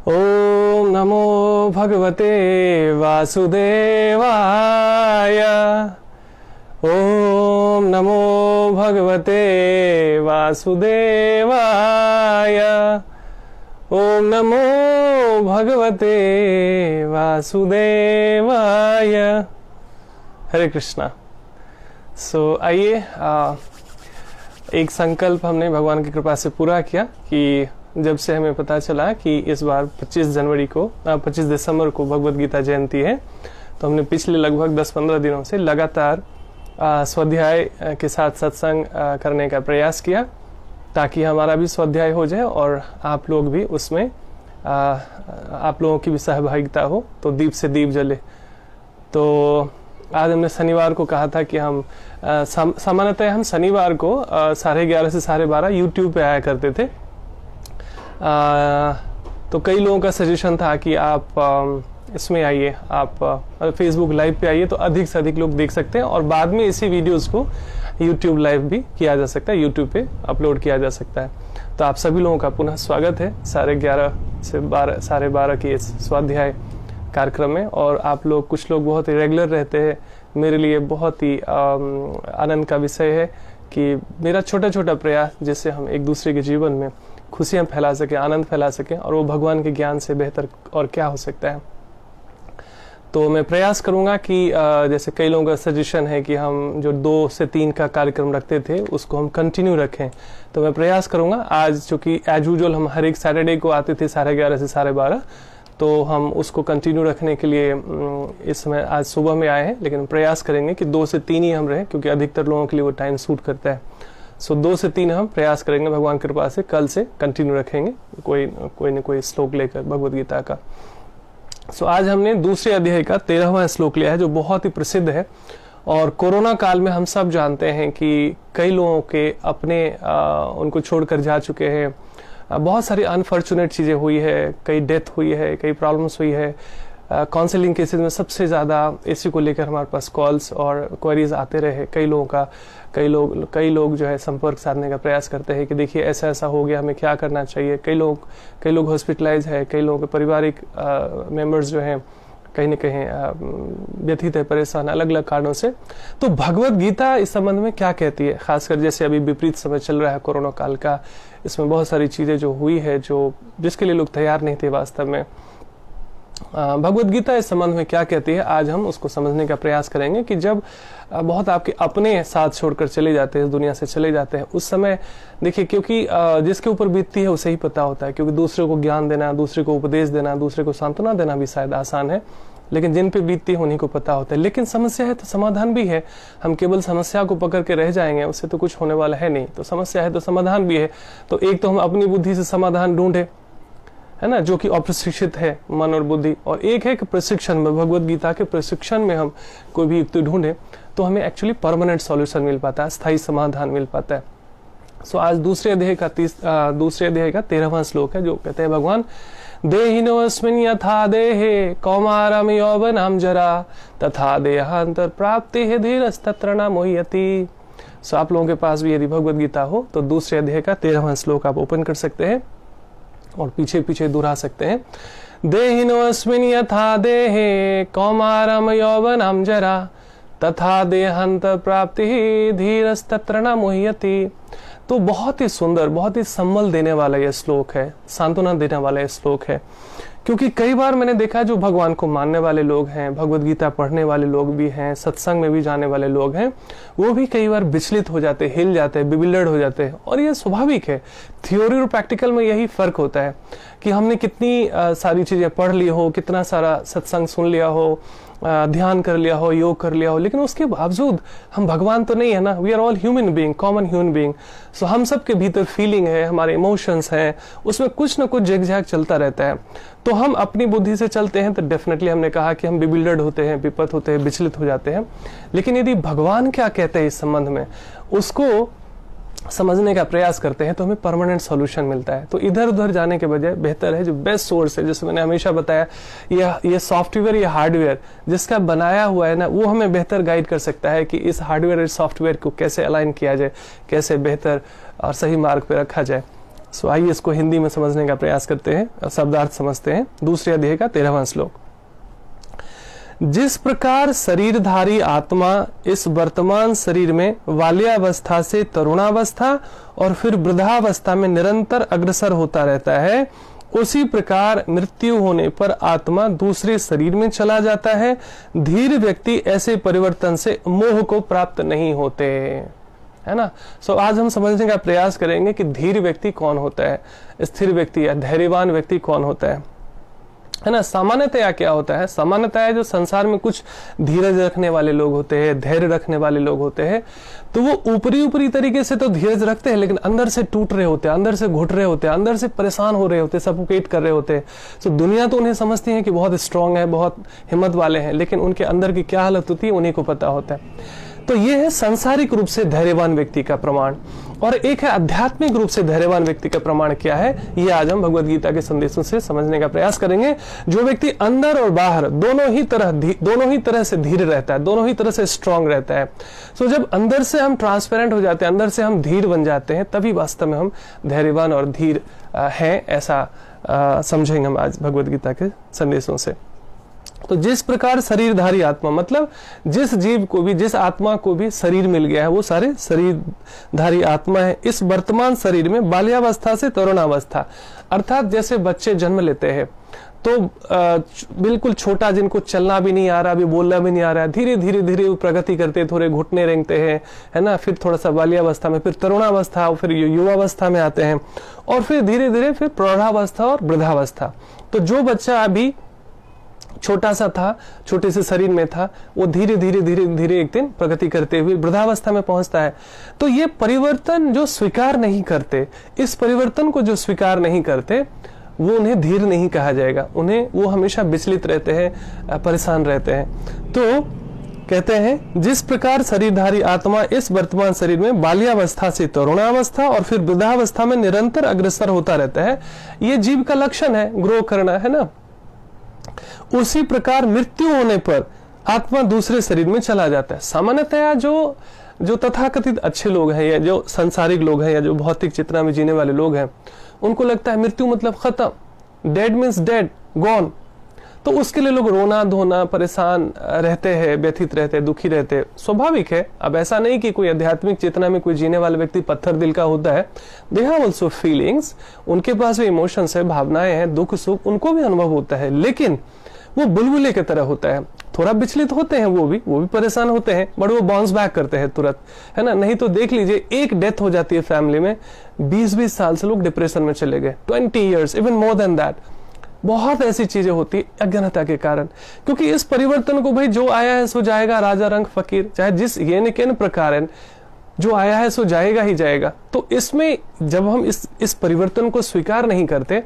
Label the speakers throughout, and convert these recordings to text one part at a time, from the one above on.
Speaker 1: ओम नमो भगवते वासुदेवाय। ओम नमो भगवते वासुदेवाय। ओम नमो भगवते वासुदेवाय। हरे कृष्णा। आइए एक संकल्प हमने भगवान की कृपा से पूरा किया कि जब से हमें पता चला कि इस बार 25 दिसंबर को भगवत गीता जयंती है, तो हमने पिछले लगभग 10-15 दिनों से लगातार स्वाध्याय के साथ सत्संग करने का प्रयास किया, ताकि हमारा भी स्वाध्याय हो जाए और आप लोग भी उसमें आप लोगों की भी सहभागिता हो, तो दीप से दीप जले। तो आज हमने शनिवार को कहा था कि हम सामान्यतः हम शनिवार को 11:30 से 12:30 यूट्यूब पे आया करते थे। तो कई लोगों का सजेशन था कि आप इसमें आइए, आप फेसबुक लाइव पे आइए, तो अधिक से अधिक लोग देख सकते हैं और बाद में इसी वीडियोस को यूट्यूब लाइव भी किया जा सकता है, यूट्यूब पे अपलोड किया जा सकता है। तो आप सभी लोगों का पुनः स्वागत है 11:30 से 12:30 की इस स्वाध्याय कार्यक्रम में। और आप लोग, कुछ लोग बहुत ही रेगुलर रहते हैं, मेरे लिए बहुत ही आनंद का विषय है कि मेरा छोटा छोटा प्रयास जिससे हम एक दूसरे के जीवन में खुशियां फैला सकें, आनंद फैला सकें, और वो भगवान के ज्ञान से बेहतर और क्या हो सकता है। तो मैं प्रयास करूंगा कि जैसे कई लोगों का सजेशन है कि हम जो 2 से 3 का कार्यक्रम रखते थे उसको हम कंटिन्यू रखें, तो मैं प्रयास करूंगा। आज चूंकि एज यूजुअल हम हर एक सैटरडे को आते थे 11:30 से 12:30, तो हम उसको कंटिन्यू रखने के लिए इस समय आज सुबह में आए हैं, लेकिन प्रयास करेंगे कि 2 से 3 ही हम रहें, क्योंकि अधिकतर लोगों के लिए वो टाइम सूट करता है। 2 से 3 हम प्रयास करेंगे, भगवान की कृपा से कल से कंटिन्यू रखेंगे कोई न कोई श्लोक लेकर भगवत गीता का। आज हमने दूसरे अध्याय का 13वां श्लोक लिया है, जो बहुत ही प्रसिद्ध है। और कोरोना काल में हम सब जानते हैं कि कई लोगों के अपने उनको छोड़कर जा चुके हैं, बहुत सारी अनफॉर्चुनेट चीज़ें हुई है, कई डेथ हुई है, कई प्रॉब्लम्स हुई है। काउंसलिंग केसेस में सबसे ज़्यादा इसी को लेकर हमारे पास कॉल्स और क्वेरीज आते रहे कई लोगों का। कई लोग जो है संपर्क साधने का प्रयास करते हैं कि देखिए ऐसा ऐसा हो गया, हमें क्या करना चाहिए। कई लोग हॉस्पिटलाइज है, कई लोगों के पारिवारिक मेंबर्स जो हैं कहीं न कहीं व्यथित है, परेशान, अलग अलग कारणों से। तो भगवत गीता इस संबंध में क्या कहती है, खासकर जैसे अभी विपरीत समय चल रहा है कोरोना काल का, इसमें बहुत सारी चीज़ें जो हुई है जिसके लिए लोग तैयार नहीं थे वास्तव में। भगवत गीता इस संबंध में क्या कहती है, आज हम उसको समझने का प्रयास करेंगे कि जब बहुत आपके अपने साथ छोड़कर चले जाते हैं, दुनिया से चले जाते हैं, उस समय देखिए, क्योंकि जिसके ऊपर बीतती है उसे ही पता होता है, क्योंकि दूसरे को ज्ञान देना, दूसरे को उपदेश देना, दूसरे को सांत्वना देना भी शायद आसान है, लेकिन जिन पे बीतती है उन्हीं को पता होता है। लेकिन समस्या है तो समाधान भी है। हम केवल समस्या को पकड़ के रह जाएंगे, उससे तो कुछ होने वाला है नहीं। तो समस्या है तो समाधान भी है। तो एक तो हम अपनी बुद्धि से समाधान ढूंढे, है ना, जो कि अप्रशिक्षित है मन और बुद्धि, और एक है कि प्रशिक्षण में, भगवत गीता के प्रशिक्षण में हम कोई भी युक्ति ढूंढे तो हमें एक्चुअली परमानेंट सॉल्यूशन मिल पाता है, स्थायी समाधान मिल पाता है। आज दूसरे अध्याय का 13वां श्लोक है, जो कहते हैं भगवान, देहिनोऽस्मिन् यथा देहे कौमारं यौवनं जरा तथा देहांतर प्राप्तिः धीरस्तत्र न मुह्यति। आप लोगों के पास भी यदि भगवत गीता हो तो दूसरे अध्याय का 13वां श्लोक आप ओपन कर सकते हैं और पीछे पीछे दोहरा सकते हैं। देहिनोऽस्मिन् यथा देहे कौमारं यौवनं जरा तथा देहांतर प्राप्तिः धीरस्तत्र न मुह्यति। तो बहुत ही सुंदर, बहुत ही संबल देने वाला यह श्लोक है, सांत्वना देने वाला यह श्लोक है। क्योंकि कई बार मैंने देखा जो भगवान को मानने वाले लोग हैं, भगवत गीता पढ़ने वाले लोग भी हैं, सत्संग में भी जाने वाले लोग हैं, वो भी कई बार विचलित हो जाते, हिल जाते हैं, बिविल्डर्ड हो जाते हैं। और ये स्वाभाविक है। थ्योरी और प्रैक्टिकल में यही फर्क होता है कि हमने कितनी सारी चीजें पढ़ ली हो, कितना सारा सत्संग सुन लिया हो, ध्यान कर लिया हो, योग कर लिया हो, लेकिन उसके बावजूद हम भगवान तो नहीं है ना। We are all human being, common human being. So हम सब के भीतर फीलिंग है, हमारे इमोशंस हैं, उसमें कुछ ना कुछ झिकझैक चलता रहता है। तो हम अपनी बुद्धि से चलते हैं तो डेफिनेटली हमने कहा कि हम बिविल्डर्ड होते हैं, विपत होते हैं, विचलित हो जाते हैं। लेकिन यदि भगवान क्या कहते हैं इस संबंध में, उसको समझने का प्रयास करते हैं तो हमें परमानेंट सॉल्यूशन मिलता है। तो इधर उधर जाने के बजाय बेहतर है जो बेस्ट सोर्स है, जैसे मैंने हमेशा बताया, ये सॉफ्टवेयर, ये हार्डवेयर जिसका बनाया हुआ है ना, वो हमें बेहतर गाइड कर सकता है कि इस हार्डवेयर और सॉफ्टवेयर को कैसे अलाइन किया जाए, कैसे बेहतर और सही मार्ग पे रखा जाए। सो आइए इसको हिंदी में समझने का प्रयास करते हैं, शब्दार्थ समझते हैं। दूसरे अध्याय का 13वां श्लोक। जिस प्रकार शरीरधारी आत्मा इस वर्तमान शरीर में बाल्यावस्था से तरुणावस्था और फिर वृद्धावस्था में निरंतर अग्रसर होता रहता है, उसी प्रकार मृत्यु होने पर आत्मा दूसरे शरीर में चला जाता है। धीर व्यक्ति ऐसे परिवर्तन से मोह को प्राप्त नहीं होते, है ना। सो आज हम समझने का प्रयास करेंगे कि धीर व्यक्ति कौन होता है, स्थिर व्यक्ति या धैर्यवान व्यक्ति कौन होता है ना। सामान्यतया क्या होता है, सामान्यतया जो संसार में कुछ धीरज रखने वाले लोग होते हैं, धैर्य रखने वाले लोग होते हैं, तो वो ऊपरी तरीके से तो धीरज रखते हैं, लेकिन अंदर से टूट रहे होते हैं, अंदर से घुट रहे होते हैं, अंदर से परेशान हो रहे होते हैं, सफोकेट कर रहे होते हैं। तो दुनिया तो उन्हें समझती है कि बहुत स्ट्रांग है, बहुत हिम्मत वाले हैं, लेकिन उनके अंदर की क्या हालत होती है उन्हीं को पता होता है। तो ये है सांसारिक रूप से धैर्यवान व्यक्ति का प्रमाण, और एक है आध्यात्मिक रूप से धैर्यवान व्यक्ति का प्रमाण क्या है, ये आज हम भगवद गीता के संदेशों से समझने का प्रयास करेंगे। जो व्यक्ति अंदर और बाहर दोनों ही तरह से धीर रहता है, दोनों ही तरह से स्ट्रांग रहता है। सो जब अंदर से हम ट्रांसपेरेंट हो जाते हैं, अंदर से हम धीर बन जाते हैं, तभी वास्तव में हम धैर्यवान और धीर हैं, ऐसा समझेंगे हम आज भगवद गीता के संदेशों से। तो जिस प्रकार शरीरधारी आत्मा, मतलब जिस जीव को भी, जिस आत्मा को भी शरीर मिल गया है, वो सारे शरीरधारी आत्मा है इस वर्तमान शरीर में बाल्यावस्था से तरुणावस्था, अर्थात जैसे बच्चे जन्म लेते हैं तो बिल्कुल छोटा, जिनको चलना भी नहीं आ रहा, अभी बोलना भी नहीं आ रहा है, धीरे धीरे प्रगति करते, थोड़े घुटने रेंगते हैं, है ना, फिर थोड़ा सा बाल्यावस्था में, फिर तरुणावस्था, फिर युवावस्था में आते हैं, और फिर धीरे धीरे फिर प्रौढ़ावस्था और वृद्धावस्था। तो जो बच्चा अभी छोटा सा था, छोटे से शरीर में था, वो धीरे धीरे एक दिन प्रगति करते हुए वृद्धावस्था में पहुंचता है। तो ये परिवर्तन जो स्वीकार नहीं करते, इस परिवर्तन को जो स्वीकार नहीं करते, वो उन्हें धीर नहीं कहा जाएगा, उन्हें वो हमेशा विचलित रहते हैं, परेशान रहते हैं। तो कहते हैं जिस प्रकार शरीरधारी आत्मा इस वर्तमान शरीर में बाल्यावस्था से तरुणावस्था और फिर वृद्धावस्था में निरंतर अग्रसर होता रहता है, ये जीव का लक्षण है, ग्रो करना, है ना। उसी प्रकार मृत्यु होने पर आत्मा दूसरे शरीर में चला जाता है। सामान्यतया जो तथाकथित अच्छे लोग हैं, या जो संसारिक लोग हैं, या जो भौतिक चेतना में जीने वाले लोग हैं, उनको लगता है मृत्यु मतलब खत्म, डेड मीन्स डेड, गॉन। तो उसके लिए लोग रोना धोना, परेशान रहते हैं, व्यथित रहते हैं, दुखी रहते हैं। स्वाभाविक है। अब ऐसा नहीं कि कोई आध्यात्मिक चेतना में कोई जीने वाला व्यक्ति पत्थर दिल का होता है। दे हैव आल्सो फीलिंग्स, उनके पास भी इमोशंस है, भावनाएं हैं, दुख सुख उनको भी अनुभव होता है, लेकिन वो बुलबुले की तरह होता है। थोड़ा विचलित होते हैं, वो भी परेशान होते हैं, बट वो बाउंस बैक करते हैं तुरंत, है ना। नहीं तो देख लीजिए, एक डेथ हो जाती है फैमिली में, 20-20 साल से लोग डिप्रेशन में चले गए, 20 years, even more than that. बहुत ऐसी चीजें होती है अज्ञानता के कारण, क्योंकि इस परिवर्तन को भाई जो आया है सो जाएगा, राजा रंग फकीर, चाहे जिस ये न किन प्रकार है, जो आया है सो जाएगा ही जाएगा। तो इसमें जब हम इस परिवर्तन को स्वीकार नहीं करते,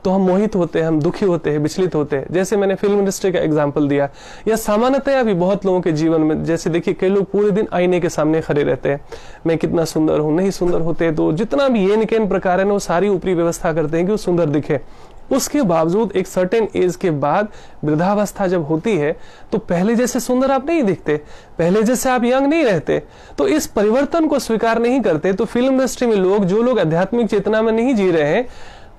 Speaker 1: तो हम मोहित होते हैं, हम दुखी होते हैं, विचलित होते हैं। जैसे मैंने फिल्म इंडस्ट्री का एग्जांपल दिया, या सामान्यतया भी बहुत लोगों के जीवन में, जैसे देखिए कई लोग पूरे दिन आईने के सामने खड़े रहते हैं, मैं कितना सुंदर हूं, नहीं सुंदर होते तो जितना भी ये निकेन प्रकार है ना, वो सारी ऊपरी व्यवस्था करते हैं कि वो सुंदर दिखे। उसके बावजूद एक सर्टेन एज के बाद वृद्धावस्था जब होती है, तो पहले जैसे सुंदर आप नहीं दिखते, पहले जैसे आप यंग नहीं रहते। तो इस परिवर्तन को स्वीकार नहीं करते, तो फिल्म इंडस्ट्री में लोग, जो लोग आध्यात्मिक चेतना में नहीं जी रहे हैं,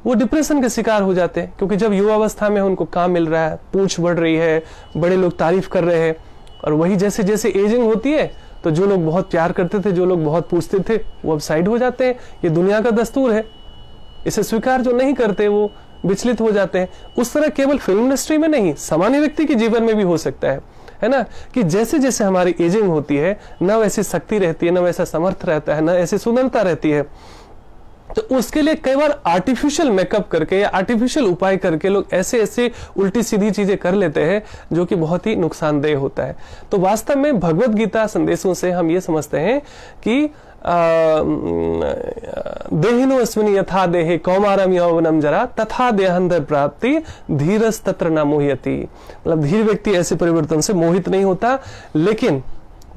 Speaker 1: वो डिप्रेशन के शिकार हो जाते हैं। क्योंकि जब युवावस्था में उनको काम मिल रहा है, पूंछ बढ़ रही है, बड़े लोग तारीफ कर रहे हैं, और वही जैसे जैसे एजिंग होती है, तो जो लोग बहुत प्यार करते थे, जो लोग बहुत पूछते थे, वो अब साइड हो जाते हैं। ये दुनिया का दस्तूर है, इसे स्वीकार जो नहीं करते वो विचलित हो जाते हैं। उस तरह केवल फिल्म इंडस्ट्री में नहीं, सामान्य व्यक्ति के जीवन में भी हो सकता है ना, कि जैसे जैसे हमारी एजिंग होती है, न वैसी शक्ति रहती है, न वैसा समर्थ रहता है, न ऐसी सुंदरता रहती है। तो उसके लिए कई बार आर्टिफिशियल मेकअप करके या आर्टिफिशियल उपाय करके लोग ऐसे ऐसे उल्टी सीधी चीजें कर लेते हैं, जो कि बहुत ही नुकसानदेह होता है। तो वास्तव में भगवत गीता संदेशों से हम ये समझते हैं कि देहिनो अस्मिन् यथा देहे कौमारम यौवनम जरा तथा देहांतर प्राप्ति धीरस तत्र न मोह्यति। मतलब धीर व्यक्ति ऐसे परिवर्तन से मोहित नहीं होता। लेकिन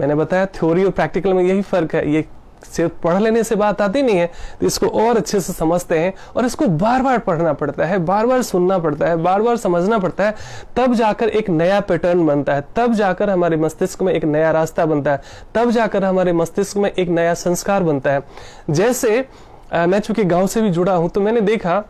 Speaker 1: मैंने बताया थ्योरी और प्रैक्टिकल में यही फर्क है। ये सिर्फ पढ़ लेने से बात आती नहीं है, तो इसको और अच्छे से समझते हैं, और इसको बार बार पढ़ना पड़ता है, बार बार सुनना पड़ता है, बार बार समझना पड़ता है, तब जाकर एक नया पैटर्न बनता है, तब जाकर हमारे मस्तिष्क में एक नया रास्ता बनता है, तब जाकर हमारे मस्तिष्क में एक नया संस्कार बनता है। जैसे मैं चूंकि गांव से भी जुड़ा हूं तो मैंने देखा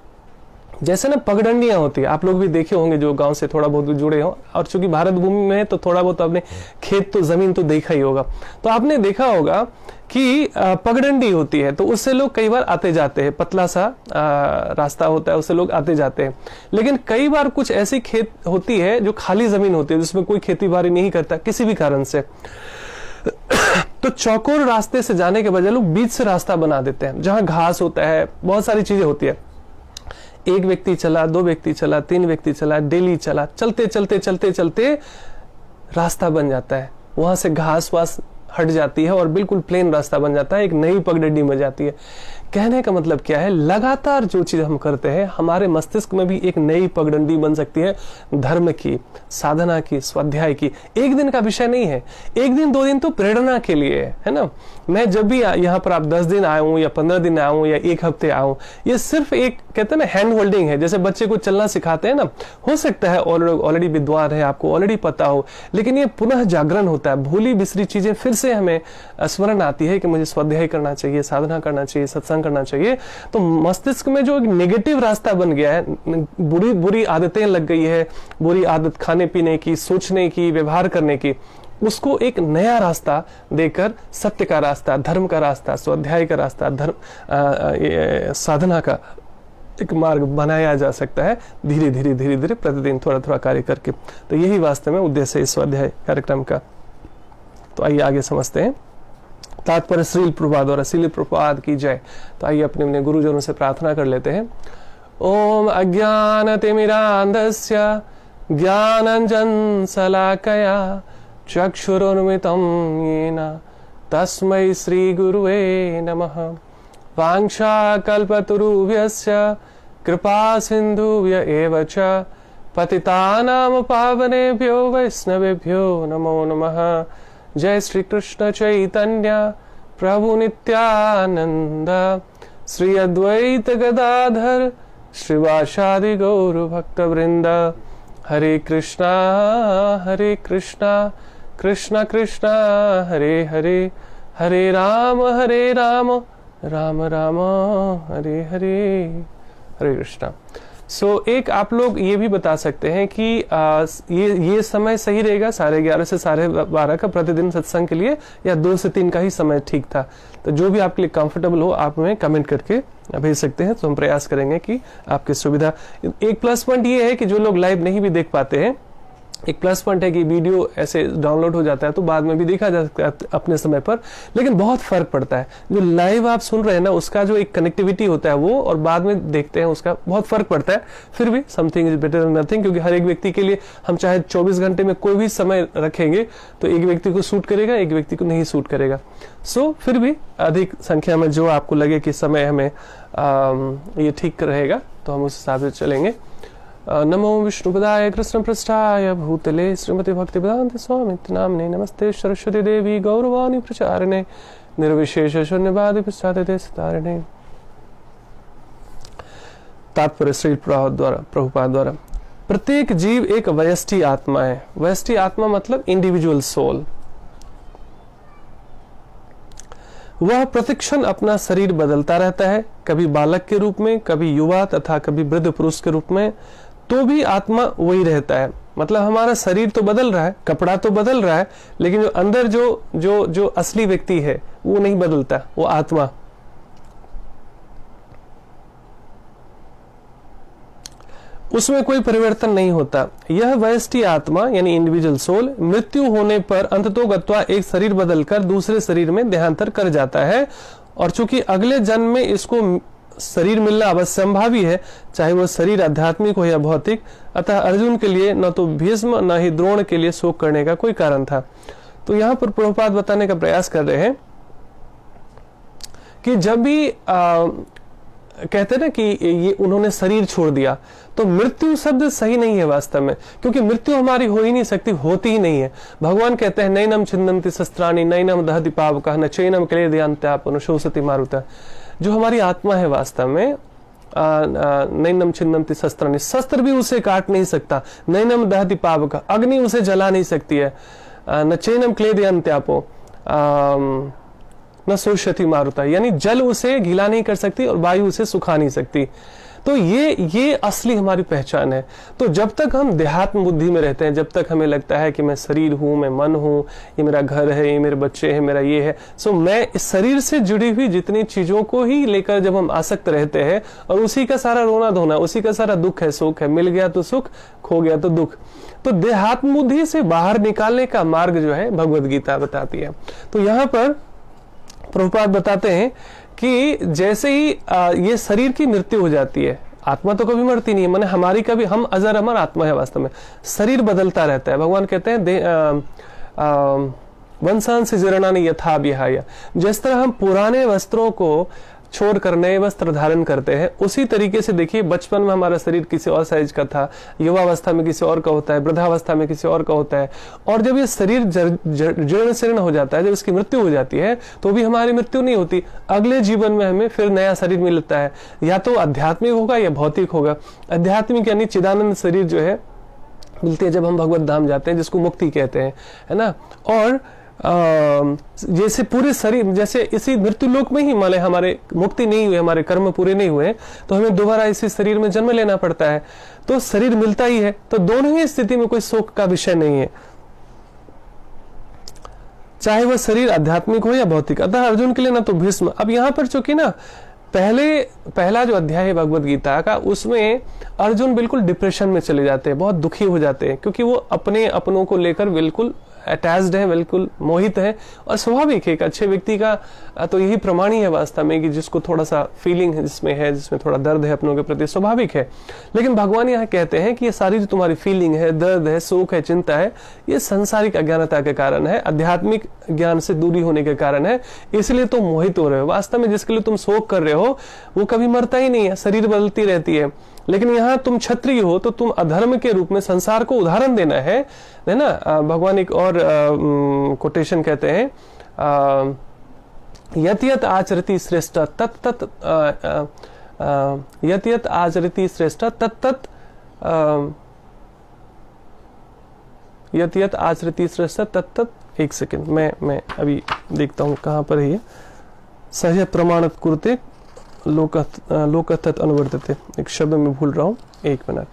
Speaker 1: जैसे ना पगडंडियां होती है, आप लोग भी देखे होंगे जो गांव से थोड़ा बहुत जुड़े हो, और चूंकि भारत भूमि में है तो थोड़ा बहुत आपने खेत तो जमीन तो देखा ही होगा। तो आपने देखा होगा कि पगडंडी होती है तो उससे लोग कई बार आते जाते हैं, पतला सा रास्ता होता है, उससे लोग आते जाते हैं। लेकिन कई बार कुछ ऐसी खेत होती है जो खाली जमीन होती है जिसमें कोई खेती बाड़ी नहीं करता किसी भी कारण से, तो चौकोर रास्ते से जाने के बजाय लोग बीच से रास्ता बना देते हैं जहां घास होता है, बहुत सारी चीजें होती है। एक व्यक्ति चला, 2 व्यक्ति चला, 3 व्यक्ति चला, डेली चला, चलते चलते चलते चलते रास्ता बन जाता है, वहां से घास वास हट जाती है और बिल्कुल प्लेन रास्ता बन जाता है, एक नई पगडंडी बन जाती है। कहने का मतलब क्या है, लगातार जो चीज हम करते हैं हमारे मस्तिष्क में भी एक नई पगडंडी बन सकती है, धर्म की, साधना की, स्वाध्याय की। एक दिन का विषय नहीं है, 1 दिन 2 दिन तो प्रेरणा के लिए है ना। मैं जब भी यहाँ पर आप 10 दिन आऊं या 15 दिन आऊं या 1 हफ्ते आऊं, ये सिर्फ एक कहते हैं ना हैंड होल्डिंग है, जैसे बच्चे को चलना सिखाते हैं ना। हो सकता है ऑलरेडी विद्वान है, आपको ऑलरेडी पता हो, लेकिन ये पुनः जागरण होता है, भूली बिसरी चीजें फिर से हमें स्मरण आती है कि मुझे स्वाध्याय करना चाहिए, साधना करना चाहिए, सत्संग करना चाहिए। तो मस्तिष्क में जो एक नेगेटिव रास्ता बन गया है, बुरी बुरी आदतें लग गई है, बुरी आदत खाने पीने की, सोचने की, व्यवहार करने की, उसको एक नया रास्ता देकर सत्य का रास्ता, धर्म का रास्ता, स्वाध्याय का रास्ता, धर्म साधना का एक मार्ग बनाया जा सकता है, धीरे धीरे धीरे धीरे प्रतिदिन थोड़ा थोड़ा कार्य करके। तो यही वास्तव में उद्देश्य है इस स्वाध्याय कार्यक्रम का। तो आइए आगे समझते हैं। तात्पर्य श्रील प्रभुपाद द्वारा, श्रील प्रभुपाद की जय। तो आइए अपने अपने गुरुजनों से प्रार्थना कर लेते हैं। ओम अज्ञानतिमिरान्धस्य ज्ञानाञ्जन शलाकया चक्षुरुन्मिलितं येन तस्मै श्री गुरुवे नमः। वाञ्छाकल्पतरुभ्यश्च कृपा सिन्धुभ्य एव च पतितानां पावनेभ्यो वैष्णवेभ्यो नमो नमः। जय श्री कृष्ण चैतन्य प्रभु नित्यानंद, श्री अद्वैत गदाधर श्रीवासादि गौर भक्त वृंद। हरे कृष्णा कृष्णा कृष्णा हरे हरे, हरे राम राम राम हरे हरे, हरे कृष्णा। एक आप लोग ये भी बता सकते हैं कि ये समय सही रहेगा 11:30 से 12:30 का प्रतिदिन सत्संग के लिए, या 2 से 3 का ही समय ठीक था। तो जो भी आपके लिए कंफर्टेबल हो आप हमें कमेंट करके भेज सकते हैं, तो हम प्रयास करेंगे कि आपकी सुविधा। एक प्लस पॉइंट ये है कि जो लोग लाइव नहीं भी देख पाते हैं, एक प्लस पॉइंट है कि वीडियो ऐसे डाउनलोड हो जाता है तो बाद में भी देखा जा सकता है अपने समय पर, लेकिन बहुत फर्क पड़ता है। जो लाइव आप सुन रहे हैं ना, उसका जो एक कनेक्टिविटी होता है वो, और बाद में देखते हैं उसका बहुत फर्क पड़ता है। फिर भी something is better than nothing, क्योंकि हर एक व्यक्ति के लिए हम चाहे 24 घंटे में कोई भी समय रखेंगे तो एक व्यक्ति को सूट करेगा, एक व्यक्ति को नहीं सूट करेगा। फिर भी अधिक संख्या में जो आपको लगे कि समय हमें ये ठीक रहेगा तो हम उस हिसाब से चलेंगे। नमो विष्णुपदाय कृष्ण पृष्ठाय भूतले श्रीमती भक्ति वेदांत स्वामी नामने, नमस्ते सरस्वती देवी गौरवाणी प्रचारिणे, निर्विशेष शून्यवादी प्रसादे सतारिणे। तात्पर्य श्री प्रभुपाद द्वारा, प्रत्येक जीव एक व्यष्टि आत्मा है। व्यष्टि आत्मा मतलब इंडिविजुअल सोल। वह प्रतिक्षण अपना शरीर बदलता रहता है, कभी बालक के रूप में, कभी युवा तथा कभी वृद्ध पुरुष के रूप में, तो भी आत्मा वही रहता है। मतलब हमारा शरीर तो बदल रहा है, कपड़ा तो बदल रहा है, लेकिन जो अंदर जो असली व्यक्ति है वो नहीं बदलता, वो आत्मा। उसमें कोई परिवर्तन नहीं होता। यह व्यष्टि आत्मा यानी इंडिविजुअल सोल मृत्यु होने पर अंततोगत्वा एक शरीर बदलकर दूसरे शरीर में देहांतर कर जाता है, और चूंकि अगले जन्म में इसको शरीर मिलना अवश्यंभावी है, चाहे वह शरीर आध्यात्मिक हो या भौतिक, अतः अर्जुन के लिए न तो भीष्म न ही द्रोण के लिए शोक करने का कोई कारण था। तो यहाँ पर प्रभुपाद बताने का प्रयास कर रहे हैं कि जब भी कहते हैं ना कि ये उन्होंने शरीर छोड़ दिया, तो मृत्यु शब्द सही नहीं है वास्तव में, क्योंकि मृत्यु हमारी हो ही नहीं सकती, होती ही नहीं है। भगवान कहते हैं नैनम छिन्दन्ति शस्त्राणि नैनम दहति पावकः न चैनम क्लेदयान्त्यापनुशोषति मारुतः। जो हमारी आत्मा है वास्तव में नैनम छिन्दन्ति शस्त्राणि, शस्त्र भी उसे काट नहीं सकता। नैनम दहति पावकः, अग्नि उसे जला नहीं सकती है। न चैनम क्लेदयान्त्यापो, न शोष्यति मारुता, यानी जल उसे गीला नहीं कर सकती और वायु उसे सुखा नहीं सकती। तो ये असली हमारी पहचान है। तो जब तक हम देहात्म बुद्धि में रहते हैं, जब तक हमें लगता है कि मैं शरीर हूं, मैं मन हूं, ये मेरा घर है, ये मेरे बच्चे हैं, मेरा ये है, सो मैं इस शरीर से जुड़ी हुई जितनी चीजों को ही लेकर जब हम आसक्त रहते हैं और उसी का सारा रोना धोना, उसी का सारा दुख है, सुख है, मिल गया तो सुख, खो गया तो दुख। तो देहात्म बुद्धि से बाहर निकालने का मार्ग जो है भगवद गीता बताती है। तो यहाँ पर प्रभुपाद बताते हैं कि जैसे ही ये शरीर की मृत्यु हो जाती है, आत्मा तो कभी मरती नहीं है, माने हमारी कभी, हम अजर अमर आत्मा है वास्तव में, शरीर बदलता रहता है। भगवान कहते हैं वंशांश जीर्णानि यथा विहाय, जिस तरह हम पुराने वस्त्रों को छोड़कर नए वस्त्र धारण करते हैं, उसी तरीके से देखिए बचपन में हमारा शरीर किसी और साइज का था, युवावस्था में किसी और का होता है, वृद्धावस्था में किसी और का होता है, और जब ये शरीर जीर्ण शीर्ण हो जाता है, जब इसकी मृत्यु हो जाती है, तो भी हमारी मृत्यु नहीं होती, अगले जीवन में हमें फिर नया शरीर मिलता है, या तो आध्यात्मिक होगा या भौतिक होगा। आध्यात्मिक यानी चिदानंद शरीर जो है मिलती है जब हम भगवत धाम जाते हैं, जिसको मुक्ति कहते हैं, है ना। और जैसे पूरे शरीर, जैसे इसी मृत्यु लोक में ही मान हमारे मुक्ति नहीं हुए, हमारे कर्म पूरे नहीं हुए, तो हमें दोबारा इसी शरीर में जन्म लेना पड़ता है, तो शरीर मिलता ही है। तो दोनों ही स्थिति में कोई शोक का विषय नहीं है, चाहे वह शरीर आध्यात्मिक हो या भौतिक। अतः अर्जुन के लिए ना तो भीष्म, अब यहाँ पर चूंकि ना पहला जो अध्याय है भगवद गीता का, उसमें अर्जुन बिल्कुल डिप्रेशन में चले जाते हैं, बहुत दुखी हो जाते हैं, क्योंकि वो अपनों को लेकर बिल्कुल अटैच्ड है, बिल्कुल मोहित है। और स्वाभाविक है, एक अच्छे व्यक्ति का तो यही प्रमाण ही है वास्तव में, कि जिसको थोड़ा सा फीलिंग है, जिसमें थोड़ा दर्द है अपनों के प्रति, स्वाभाविक है। लेकिन भगवान यहाँ कहते हैं कि ये सारी जो तुम्हारी फीलिंग है, दर्द है, शोक है, चिंता है, ये सांसारिक अज्ञानता के कारण है, आध्यात्मिक ज्ञान से दूरी होने के कारण है, इसलिए तुम मोहित हो रहे हो। वास्तव में जिसके लिए तुम शोक कर रहे हो वो कभी मरता ही नहीं है, शरीर बदलती रहती है। लेकिन यहाँ तुम क्षत्रिय हो, तो तुम अधर्म के रूप में संसार को उदाहरण देना है ना। भगवान एक और कोटेशन कहते हैं, यत यत आचरति श्रेष्ठ तत्त यत यत आचरति श्रेष्ठ तत्त यत यत आचरति श्रेष्ठ तत्त। एक सेकंड, मैं अभी देखता हूँ कहाँ पर है ये। सह्य प्रमाणत कुरुते लोकतत् अनुवर्तते, एक शब्द में भूल रहा हूं, एक मिनट।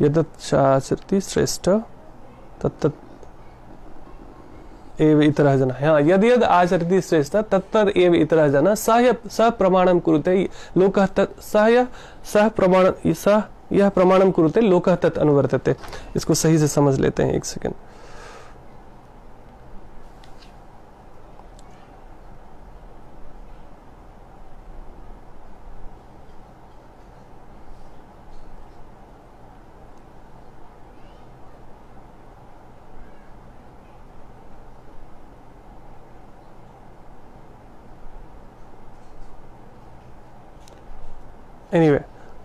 Speaker 1: यदच्चाचरति श्रेष्ठ तत्तत् एव इतरः जनः। हाँ, यद यद आचरति श्रेष्ठ तत्तद एव इतरः जनः सह प्रमाणम कुरुते लोकः तत् सह प्रमाण यह प्रमाणम कुरुते लोकः तत् अनुवर्तते। इसको सही से समझ लेते हैं, एक सेकंड। एनीवे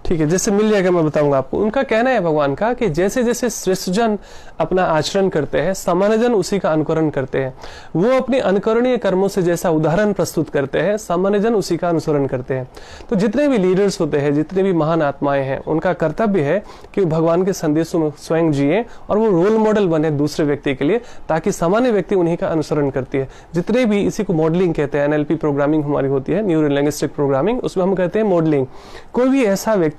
Speaker 1: ठीक है, जैसे मिल जाएगा मैं बताऊंगा आपको। उनका कहना है भगवान का कि जैसे जैसे श्रेष्ठ जन अपना आचरण करते हैं, सामान्य जन उसी का अनुकरण करते हैं। वो अपने अनुकरणीय कर्मों से जैसा उदाहरण प्रस्तुत करते हैं, सामान्य जन उसी का अनुसरण करते हैं। तो जितने भी लीडर्स होते हैं, जितने भी महान आत्माएं हैं, उनका कर्तव्य है कि वो भगवान के संदेशों में स्वयं जिए और वो रोल मॉडल बने दूसरे व्यक्ति के लिए, ताकि सामान्य व्यक्ति उन्हीं का अनुसरण करती है। जितने भी, इसी को मॉडलिंग कहते हैं, NLP प्रोग्रामिंग हमारी होती है, न्यूरो लिंग्विस्टिक प्रोग्रामिंग, उसमें हम कहते हैं मॉडलिंग। कोई भी ऐसा व्यक्ति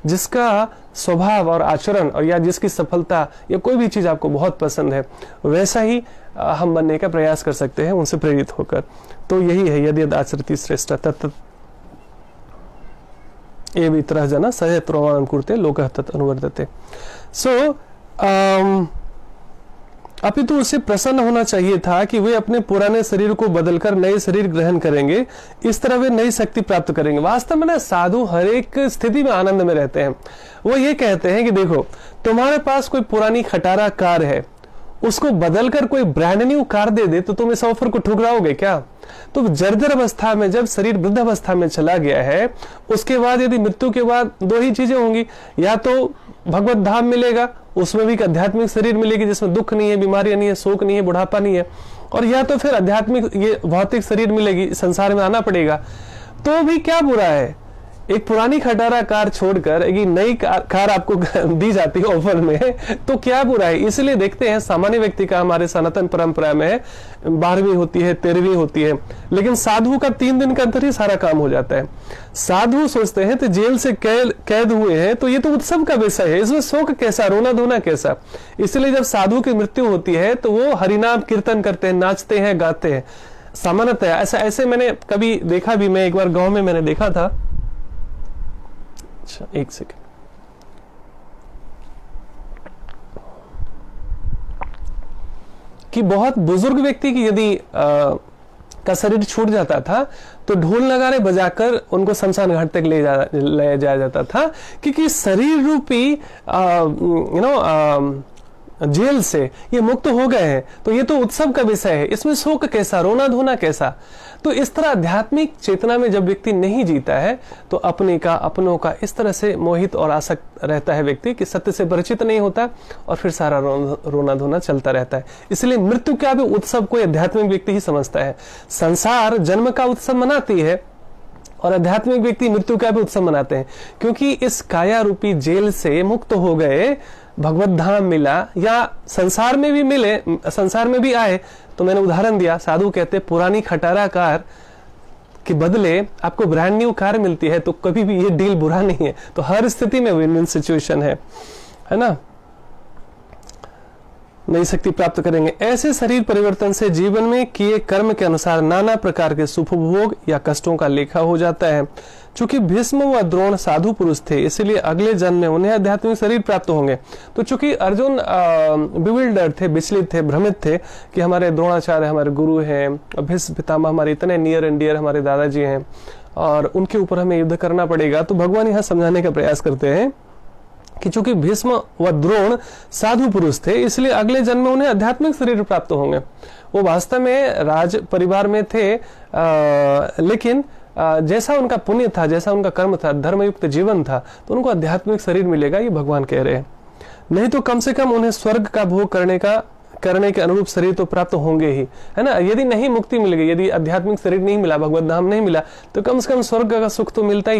Speaker 1: जिसका स्वभाव और आचरण और या जिसकी सफलता या कोई भी चीज आपको बहुत पसंद है, वैसा ही हम बनने का प्रयास कर सकते हैं उनसे प्रेरित होकर। तो यही है, यदि यद आचरति श्रेष्ठ तत्त एव इतरः जनः सह प्रमाणम कुरुते लोकः तत् अनुवर्तते। सो अपितु उसे प्रसन्न होना चाहिए था कि वे अपने पुराने शरीर को बदलकर नए शरीर ग्रहण करेंगे, इस तरह वे नई शक्ति प्राप्त करेंगे। वास्तव में ना साधु हर एक स्थिति में आनंद में रहते हैं। वो ये कहते हैं कि देखो, तुम्हारे पास कोई पुरानी खटारा कार है, उसको बदलकर कोई ब्रांड न्यू कार दे दे तो तुम इस ऑफर को ठुकराओगे क्या? तो जर्जर अवस्था में जब शरीर वृद्ध अवस्था में चला गया है, उसके बाद यदि मृत्यु के बाद दो ही चीजें होंगी, या तो भगवत धाम मिलेगा, उसमें भी एक आध्यात्मिक शरीर मिलेगी जिसमें दुख नहीं है, बीमारियां नहीं है, शोक नहीं है, बुढ़ापा नहीं है, और या तो फिर आध्यात्मिक ये भौतिक शरीर मिलेगी, संसार में आना पड़ेगा। तो भी क्या बुरा है? एक पुरानी खटारा कार छोड़कर एक नई कार आपको दी जाती है ऑफर में, तो क्या बुरा है। इसलिए देखते हैं सामान्य व्यक्ति का हमारे सनातन परंपरा में 12वीं होती है, 13वीं होती है, लेकिन साधु का 3 दिन के अंदर ही सारा काम हो जाता है। साधु सोचते हैं तो जेल से कैद हुए हैं तो ये तो उत्सव का विषय है, इसमें शोक कैसा, रोना धोना कैसा। इसलिए जब साधु की मृत्यु होती है तो वो हरिनाम कीर्तन करते हैं, नाचते हैं, गाते हैं। सामान्यतः ऐसे मैंने कभी देखा भी, मैं एक बार गांव में मैंने देखा था। अच्छा एक सेकेंड, कि बहुत बुजुर्ग व्यक्ति की यदि का शरीर छूट जाता था तो ढोल नगाड़े बजाकर उनको शमशान घाट तक ले जाया जाता था, क्योंकि शरीर रूपी जेल से ये मुक्त हो गए हैं। तो ये तो उत्सव का विषय है, इसमें शोक कैसा, रोना धोना कैसा। तो इस तरह आध्यात्मिक चेतना में जब व्यक्ति नहीं जीता है तो अपने का, अपनों का इस तरह से मोहित और आसक्त रहता है व्यक्ति कि सत्य से परिचित नहीं होता और फिर सारा रोना धोना चलता रहता है। इसलिए मृत्यु का भी उत्सव कोई आध्यात्मिक व्यक्ति ही समझता है। संसार जन्म का उत्सव मनाती है और आध्यात्मिक व्यक्ति मृत्यु का भी उत्सव मनाते हैं, क्योंकि इस काया रूपी जेल से मुक्त हो गए, भगवत धाम मिला, या संसार में भी मिले, संसार में भी आए। तो मैंने उदाहरण दिया, साधु कहते पुरानी खटारा कार के बदले आपको ब्रांड न्यू कार मिलती है, तो कभी भी ये डील बुरा नहीं है। तो हर स्थिति में विन विन सिचुएशन है ना। नई शक्ति प्राप्त करेंगे। ऐसे शरीर परिवर्तन से जीवन में किए कर्म के अनुसार नाना प्रकार के सुखभोग या कष्टों का लेखा हो जाता है। चूंकि भीष्म व द्रोण साधु पुरुष थे, इसलिए अगले जन्म में उन्हें आध्यात्मिक शरीर प्राप्त होंगे। तो चूंकि अर्जुन बिविल्डर्ड थे, विचलित थे, भ्रमित थे कि हमारे द्रोणाचार्य हमारे गुरु हैं, भीष्म पितामह हमारे इतने नियर एंड डियर हमारे दादाजी हैं और उनके ऊपर हमें युद्ध करना पड़ेगा, तो भगवान यहाँ समझाने का प्रयास करते हैं कि चूंकि भीष्म व द्रोण साधु पुरुष थे, इसलिए अगले जन्म में उन्हें आध्यात्मिक शरीर प्राप्त होंगे। वो वास्तव में राज परिवार में थे, लेकिन जैसा उनका पुण्य था, जैसा उनका कर्म था, धर्मयुक्त जीवन था, तो उनको आध्यात्मिक शरीर मिलेगा, ये भगवान कह रहे हैं। नहीं तो कम से कम उन्हें स्वर्ग का भोग करने के अनुरूप शरीर तो प्राप्त होंगे ही, है ना। यदि नहीं मुक्ति मिल गई, यदि आध्यात्मिक शरीर नहीं मिला, भगवत धाम नहीं मिला, तो कम से कम स्वर्ग का सुख तो मिलता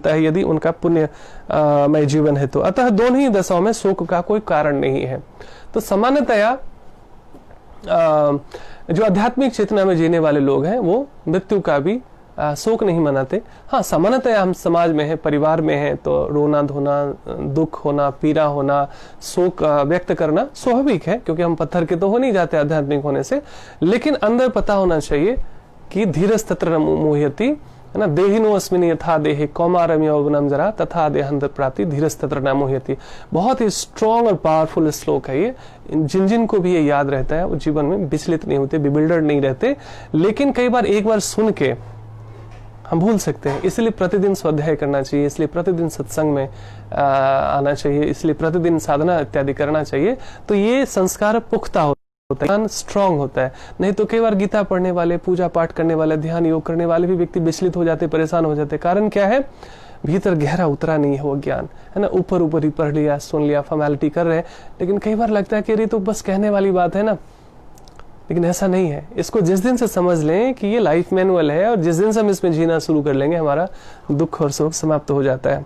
Speaker 1: है यदि उनका पुण्य मय जीवन है तो। अतः दोनों ही दशाओं में शोक का कोई कारण नहीं है। तो सामान्यतया जो आध्यात्मिक चेतना में जीने वाले लोग हैं वो मृत्यु का भी शोक नहीं मनाते। हाँ, सामान्यतः हम समाज में हैं, परिवार में हैं, तो रोना धोना, दुख होना, पीड़ा होना, शोक व्यक्त करना स्वाभाविक है, क्योंकि हम पत्थर के तो हो नहीं जाते आध्यात्मिक होने से। लेकिन अंदर पता होना चाहिए कि धीरज तत्र मोह्यति, है ना। देहिनो अस्मिन् यथा देहे कौमारम यौवनम जरा तथा देहांतर प्राप्ति धीरज तत्र न मोह्यति। बहुत ही स्ट्रॉन्ग और पावरफुल श्लोक है ये। जिन को भी ये याद रहता है वो जीवन में विचलित नहीं होते, बिबिल्डर्ड नहीं रहते। लेकिन कई बार एक बार सुन के हम भूल सकते हैं, इसलिए प्रतिदिन स्वाध्याय करना चाहिए, इसलिए प्रतिदिन सत्संग में आना चाहिए, इसलिए प्रतिदिन साधना इत्यादि करना चाहिए। तो ये संस्कार पुख्ता होता है, स्ट्रांग होता है। नहीं तो कई बार गीता पढ़ने वाले, पूजा पाठ करने वाले, ध्यान योग करने वाले भी व्यक्ति विचलित हो जाते, परेशान हो जाते। कारण क्या है? भीतर गहरा उतरा नहीं है वो ज्ञान, है ना। ऊपर ऊपर ही पढ़ लिया, सुन लिया, फॉर्मेलिटी कर रहे हैं, लेकिन कई बार लगता है कि ये तो बस कहने वाली बात है ना। लेकिन ऐसा नहीं है। इसको जिस दिन से समझ लें कि ये लाइफ मैनुअल है और जिस दिन से हम इसमें जीना शुरू कर लेंगे, हमारा दुख और शोक समाप्त हो जाता है।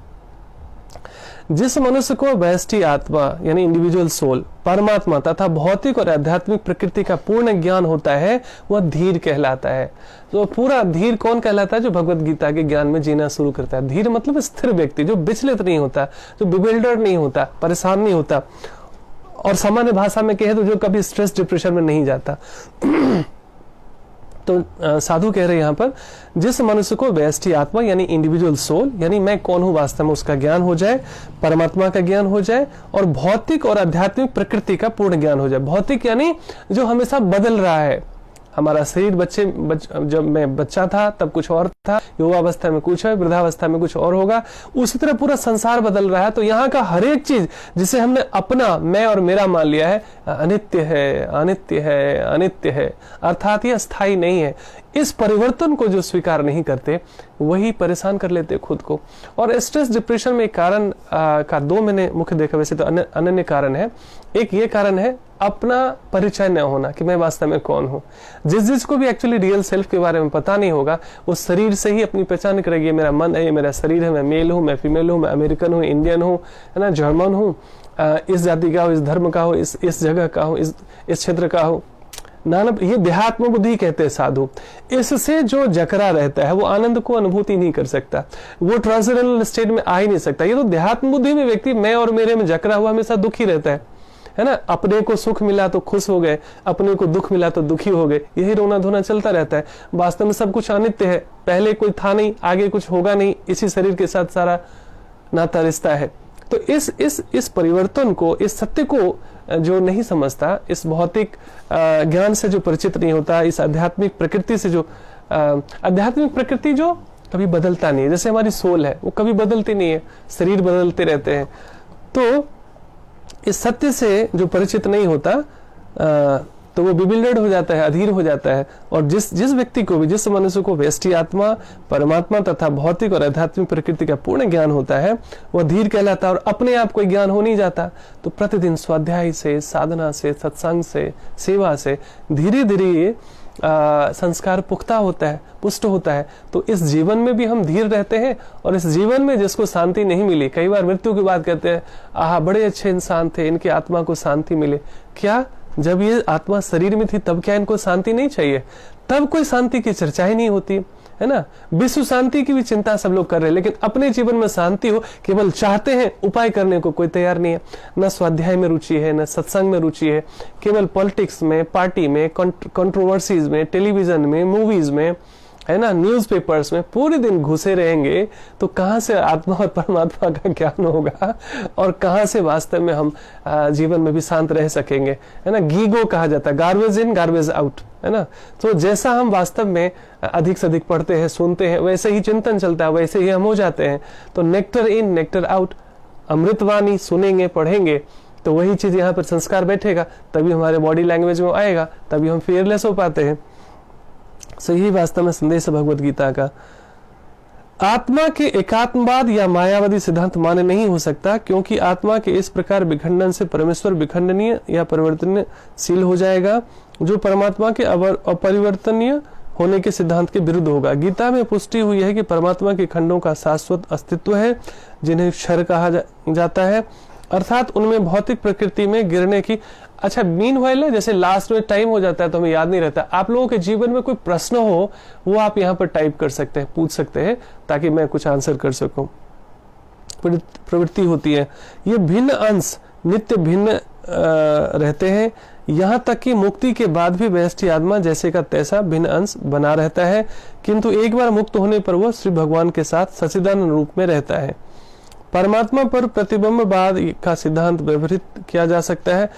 Speaker 1: जिस मनुष्य को व्यष्टि आत्मा यानी इंडिविजुअल सोल, परमात्मा तथा भौतिक और आध्यात्मिक प्रकृति का पूर्ण ज्ञान होता है, वह धीर कहलाता है। तो पूरा धीर कौन कहलाता है? जो भगवत गीता के ज्ञान में जीना शुरू करता है। धीर मतलब स्थिर व्यक्ति, जो विचलित नहीं होता, जो बिविल्डर्ड नहीं होता, परेशान नहीं होता, और सामान्य भाषा में कहे तो जो कभी स्ट्रेस डिप्रेशन में नहीं जाता। तो साधु कह रहे हैं यहाँ पर, जिस मनुष्य को व्यष्टि आत्मा यानी इंडिविजुअल सोल, यानी मैं कौन हूं वास्तव में, उसका ज्ञान हो जाए, परमात्मा का ज्ञान हो जाए, और भौतिक और आध्यात्मिक प्रकृति का पूर्ण ज्ञान हो जाए। भौतिक यानी जो हमेशा बदल रहा है। हमारा शरीर जब मैं बच्चा था तब कुछ और था, युवावस्था में कुछ है, वृद्धावस्था में कुछ और होगा। उसी तरह पूरा संसार बदल रहा है। तो यहाँ का हर एक चीज जिसे हमने अपना, मैं और मेरा मान लिया है, अनित्य है, अनित्य है, अनित्य है, अर्थात यह स्थायी नहीं है। इस परिवर्तन को जो स्वीकार नहीं करते वही परेशान कर लेते खुद को। और स्ट्रेस डिप्रेशन में कारण का दो मैंने मुख्य देखा, वैसे तो अन्य कारण है। एक ये कारण है अपना परिचय न होना कि मैं वास्तव में कौन हूँ। जिसको भी एक्चुअली रियल सेल्फ के बारे में पता नहीं होगा, वो शरीर से ही अपनी पहचान करेगी। ये मेरा मन है, ये मेरा शरीर है, मैं मेल हूँ, मैं फीमेल हूँ, मैं अमेरिकन हूँ, इंडियन हूँ, है ना, जर्मन हूँ, इस जाति का हूँ, इस धर्म का हूँ, इस जगह का हूँ, इस क्षेत्र का हूँ। नाना, ये देहात्म बुद्धि कहते हैं साधु। इससे जो जकरा रहता है वो आनंद को अनुभूति नहीं कर सकता, वो ट्रांसेंडेंटल स्टेट में आ ही नहीं सकता। ये तो देहात्म बुद्धि में व्यक्ति मैं और मेरे में जकरा हुआ हमेशा दुखी रहता है ना। अपने को सुख मिला तो खुश हो गए, अपने को दुख मिला तो दुखी हो गए, यही रोना धोना चलता रहता है। वास्तव में सब कुछ अनित्य है, पहले कोई था नहीं, आगे कुछ होगा नहीं, इसी शरीर के साथ सारा नाता रिश्ता है। तो इस परिवर्तन को, इस सत्य को जो नहीं समझता, इस भौतिक ज्ञान से जो परिचित नहीं होता, इस आध्यात्मिक प्रकृति से जो आध्यात्मिक प्रकृति जो कभी बदलता नहीं है, जैसे हमारी सोल है वो कभी बदलती नहीं है, शरीर बदलते रहते हैं। तो इस सत्य से जो परिचित नहीं होता तो वो बिबिल्डर्ड हो जाता है, अधीर हो जाता है। और जिस व्यक्ति को भी, जिस मनुष्य को व्यष्टि आत्मा, परमात्मा तथा भौतिक और आध्यात्मिक प्रकृति का पूर्ण ज्ञान होता है, वह धीर कहलाता है। और अपने आप कोई ज्ञान हो नहीं जाता, तो प्रतिदिन स्वाध्याय से, साधना से, सत्संग से, सेवा से धीरे धीरे संस्कार पुख्ता होता है, पुष्ट होता है। तो इस जीवन में भी हम धीर रहते हैं। और इस जीवन में जिसको शांति नहीं मिली, कई बार मृत्यु की बात कहते हैं, आहा बड़े अच्छे इंसान थे, इनकी आत्मा को शांति मिले। क्या जब ये आत्मा शरीर में थी तब क्या इनको शांति नहीं चाहिए? तब कोई शांति की चर्चा ही नहीं होती, है ना। विश्व शांति की भी चिंता सब लोग कर रहे हैं, लेकिन अपने जीवन में शांति हो केवल चाहते हैं, उपाय करने को कोई तैयार नहीं है। न स्वाध्याय में रुचि है, न सत्संग में रुचि है, केवल पॉलिटिक्स में, पार्टी में, कंट्रोवर्सीज में, टेलीविजन में, मूवीज में, है ना, न्यूज़पेपर्स में पूरे दिन घुसे रहेंगे। तो कहाँ से आत्मा और परमात्मा का ज्ञान होगा, और कहाँ से वास्तव में हम जीवन में भी शांत रह सकेंगे, है ना। गीगो कहा जाता है, गार्बेज इन गार्बेज आउट, है ना। तो जैसा हम वास्तव में अधिक से अधिक पढ़ते हैं, सुनते हैं, वैसे ही चिंतन चलता है, वैसे ही हम हो जाते हैं। तो नेक्टर इन नेक्टर आउट, अमृतवाणी सुनेंगे, पढ़ेंगे, तो वही चीज यहाँ पर संस्कार बैठेगा, तभी हमारे बॉडी लैंग्वेज में आएगा, तभी हम फियरलेस हो पाते हैं। सो यही वास्तव में संदेश है भगवद गीता का। आत्मा के एकात्मवाद या मायावादी सिद्धांत मान्य नहीं हो सकता, क्योंकि आत्मा के इस प्रकार विखंडन से परमेश्वर विखंडनीय या परिवर्तनशील हो जाएगा, जो परमात्मा के अपरिवर्तनीय होने के सिद्धांत के विरुद्ध होगा। गीता में पुष्टि हुई है कि परमात्मा के खंडों का शाश्वत अस्तित्व है, जिन्हें क्षर कहा जाता है, अर्थात उनमें भौतिक प्रकृति में गिरने की। अच्छा, मीनवाइल है, जैसे लास्ट में टाइम हो जाता है तो हमें याद नहीं रहता। आप लोगों के जीवन में कोई प्रश्न हो, वो आप यहाँ पर टाइप कर सकते हैं, पूछ सकते हैं, ताकि मैं कुछ आंसर कर सकूं। प्रवृत्ति होती है, ये भिन्न अंश नित्य भिन्न रहते हैं, यहाँ तक कि मुक्ति के बाद भी व्यष्टि आत्मा जैसे का तैसा भिन्न अंश बना रहता है, किंतु एक बार मुक्त होने पर वह श्री भगवान के साथ सच्चिदानंद रूप में रहता है। परमात्मा पर प्रतिबिंबवाद का सिद्धांत व्यवहित किया जा सकता है।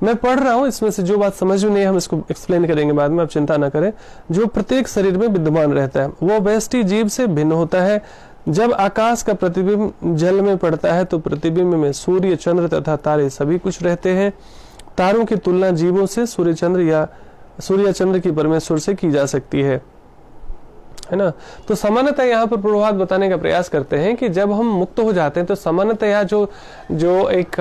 Speaker 1: मैं पढ़ रहा हूं, इसमें से जो बात समझ में नहीं है हम इसको एक्सप्लेन करेंगे बाद में, आप चिंता ना करें। जो प्रत्येक शरीर में विद्यमान रहता है वो व्यष्टि जीव से भिन्न होता है। जब आकाश का प्रतिबिंब जल में पड़ता है तो प्रतिबिंब में सूर्य, चंद्र तथा तारे सभी कुछ रहते हैं। तारों की तुलना जीवों से सूर्य चंद्र की परमेश्वर से की जा सकती है ना। तो सामान्यतः यहाँ पर प्रभाव बताने का प्रयास करते हैं कि जब हम मुक्त हो जाते हैं तो सामान्यतः यहाँ जो एक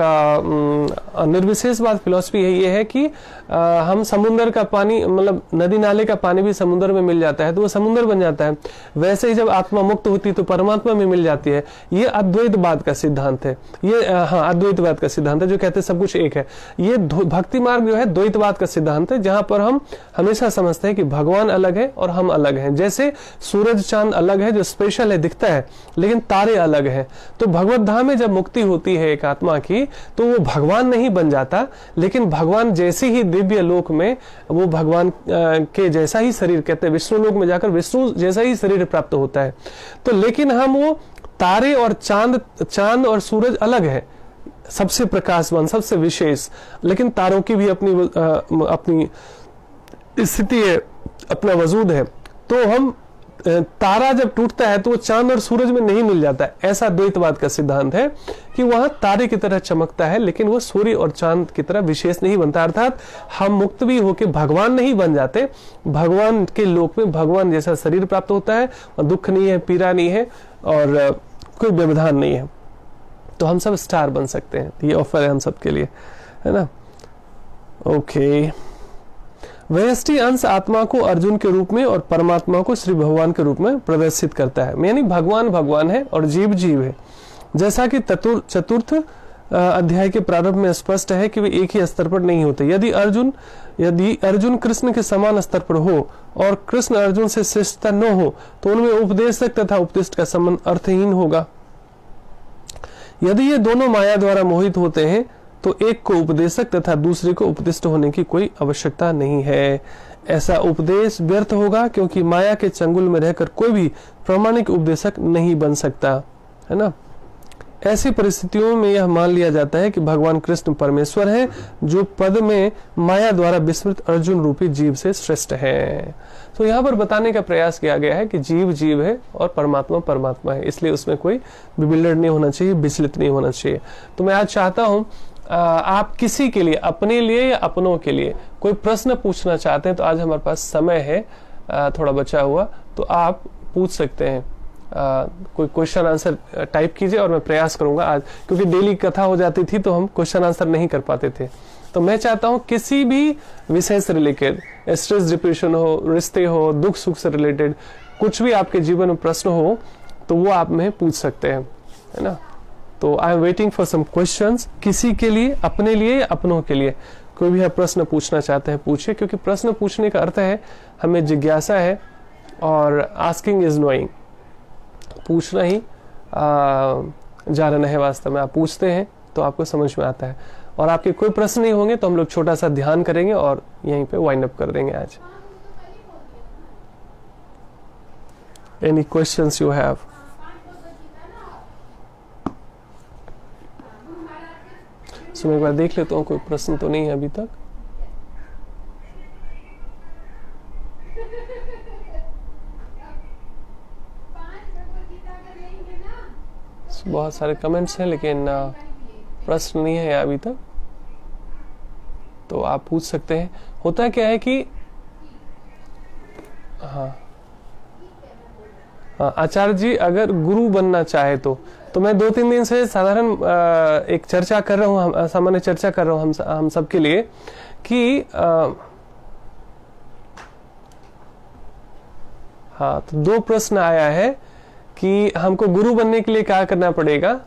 Speaker 1: निर्विशेषवाद फिलॉसफी है, ये है कि हम समुद्र का पानी, मतलब नदी नाले का पानी भी समुद्र में मिल जाता है तो वो समुद्र बन जाता है। वैसे ही जब आत्मा मुक्त होती है तो परमात्मा में मिल जाती है। ये अद्वैतवाद का सिद्धांत है, ये अद्वैतवाद का सिद्धांत है, जो कहते हैं सब कुछ एक है। ये भक्ति मार्ग जो है द्वैतवाद का सिद्धांत है, जहां पर हम हमेशा समझते हैं कि भगवान अलग है और हम अलग हैं। जैसे सूरज चांद अलग है, जो स्पेशल है, दिखता है, लेकिन तारे अलग हैं। तो भगवत धाम में जब मुक्ति होती है एक आत्मा की, तो वो भगवान नहीं बन जाता, लेकिन भगवान जैसे ही दिव्य लोक में वो भगवान के जैसा ही शरीर, कहते हैं विष्णु लोक में जाकर विष्णु जैसा ही शरीर प्राप्त होता है। तो लेकिन हम वो तारे और चांद और सूरज अलग है, सबसे प्रकाशवान, सबसे विशेष, लेकिन तारों की भी अपनी स्थिति है, अपना वजूद है। तो हम तारा जब टूटता है तो वो चांद और सूरज में नहीं मिल जाता है। ऐसा द्वैतवाद का सिद्धांत है कि वहां तारे की तरह चमकता है, लेकिन वो सूर्य और चांद की तरह विशेष नहीं बनता। अर्थात हम मुक्त भी होके भगवान नहीं बन जाते, भगवान के लोक में भगवान जैसा शरीर प्राप्त होता है, और दुख नहीं है, पीड़ा नहीं है, और कोई व्यवधान नहीं है। तो हम सब स्टार बन सकते हैं, ये ऑफर है हम सब के लिए, है ना। ओके, व्यष्टि अंश आत्मा को अर्जुन के रूप में और परमात्मा को श्री भगवान के रूप में प्रदर्शित करता है। यानी भगवान भगवान है और जीव जीव है। जैसा कि चतुर्थ अध्याय के प्रारंभ में स्पष्ट है कि वे एक ही स्तर पर नहीं होते। यदि अर्जुन कृष्ण के समान स्तर पर हो और कृष्ण अर्जुन से श्रेष्ठता न हो तो उनमें उपदेशक तथा उपदिष्ट का संबंध अर्थहीन होगा। यदि ये दोनों माया द्वारा मोहित होते हैं तो एक को उपदेशक तथा दूसरे को उपदिष्ट होने की कोई आवश्यकता नहीं है। ऐसा उपदेश व्यर्थ होगा क्योंकि माया के चंगुल में रहकर कोई भी प्रामाणिक उपदेशक नहीं बन सकता, है ना। ऐसी परिस्थितियों में यह मान लिया जाता है कि भगवान कृष्ण परमेश्वर है जो पद में माया द्वारा विस्मृत अर्जुन रूपी जीव से श्रेष्ठ है। तो यहाँ पर बताने का प्रयास किया गया है कि जीव जीव है और परमात्मा परमात्मा है, इसलिए उसमें कोई बिबिल्डर नहीं होना चाहिए, विचलित नहीं होना चाहिए। तो मैं आज चाहता हूँ आप किसी के लिए, अपने लिए या अपनों के लिए कोई प्रश्न पूछना चाहते हैं तो आज हमारे पास समय है थोड़ा बचा हुआ, तो आप पूछ सकते हैं। कोई क्वेश्चन आंसर टाइप कीजिए और मैं प्रयास करूंगा आज, क्योंकि डेली कथा हो जाती थी तो हम क्वेश्चन आंसर नहीं कर पाते थे। तो मैं चाहता हूं किसी भी विषय से रिलेटेड, स्ट्रेस डिप्रेशन हो, रिश्ते हो, दुख सुख से रिलेटेड कुछ भी आपके जीवन में प्रश्न हो तो वो आप में पूछ सकते हैं, है ना। तो I am waiting for some questions, किसी के लिए, अपने लिए या अपनों के लिए कोई भी आप प्रश्न पूछना चाहते हैं पूछिए, क्योंकि प्रश्न पूछने का अर्थ है हमें जिज्ञासा है और आस्किंग इज नोइंग, पूछना ही जानना है। वास्तव में आप पूछते हैं तो आपको समझ में आता है। और आपके कोई प्रश्न नहीं होंगे तो हम लोग छोटा सा ध्यान करेंगे और यहीं पे वाइंड अप कर देंगे आज। Any questions you have? So मैं एक बार देख लेता हूँ, कोई प्रश्न तो नहीं है अभी तक। बहुत सारे कमेंट्स हैं लेकिन प्रश्न नहीं है अभी तक, तो आप पूछ सकते हैं। होता क्या है कि हाँ आचार्य जी अगर गुरु बनना चाहे तो मैं 2-3 दिन से साधारण एक चर्चा कर रहा हूँ, सामान्य चर्चा कर रहा हूँ हम सबके लिए कि हाँ, तो 2 प्रश्न आया है कि हमको गुरु बनने के लिए क्या करना पड़ेगा,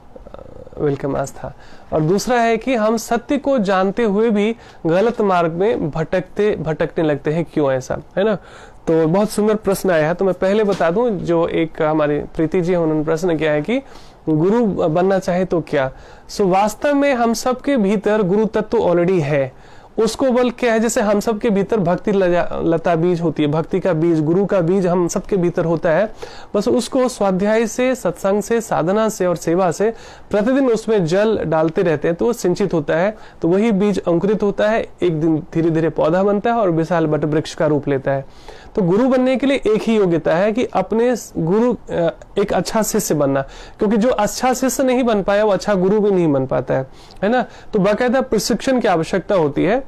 Speaker 1: वेलकम आस्था, और दूसरा है कि हम सत्य को जानते हुए भी गलत मार्ग में भटकने लगते हैं, क्यों ऐसा, है ना। तो बहुत सुंदर प्रश्न आया है। तो मैं पहले बता दूं, जो एक हमारी प्रीति जी उन्होंने प्रश्न किया है कि गुरु बनना चाहे तो क्या। सो वास्तव में हम सबके भीतर गुरु तत्व ऑलरेडी है। उसको बल क्या है, जैसे हम सबके भीतर भक्ति लता बीज होती है, भक्ति का बीज, गुरु का बीज हम सबके भीतर होता है। बस उसको स्वाध्याय से, सत्संग से, साधना से और सेवा से प्रतिदिन उसमें जल डालते रहते हैं तो वो सिंचित होता है, तो वही बीज अंकुरित होता है, एक दिन धीरे धीरे पौधा बनता है और विशाल वट वृक्ष का रूप लेता है। तो गुरु बनने के लिए एक ही योग्यता है कि अपने गुरु एक अच्छा शिष्य बनना, क्योंकि जो अच्छा शिष्य नहीं बन पाया वो अच्छा गुरु भी नहीं बन पाता है ना। तो बाकायदा प्रशिक्षण की आवश्यकता होती है।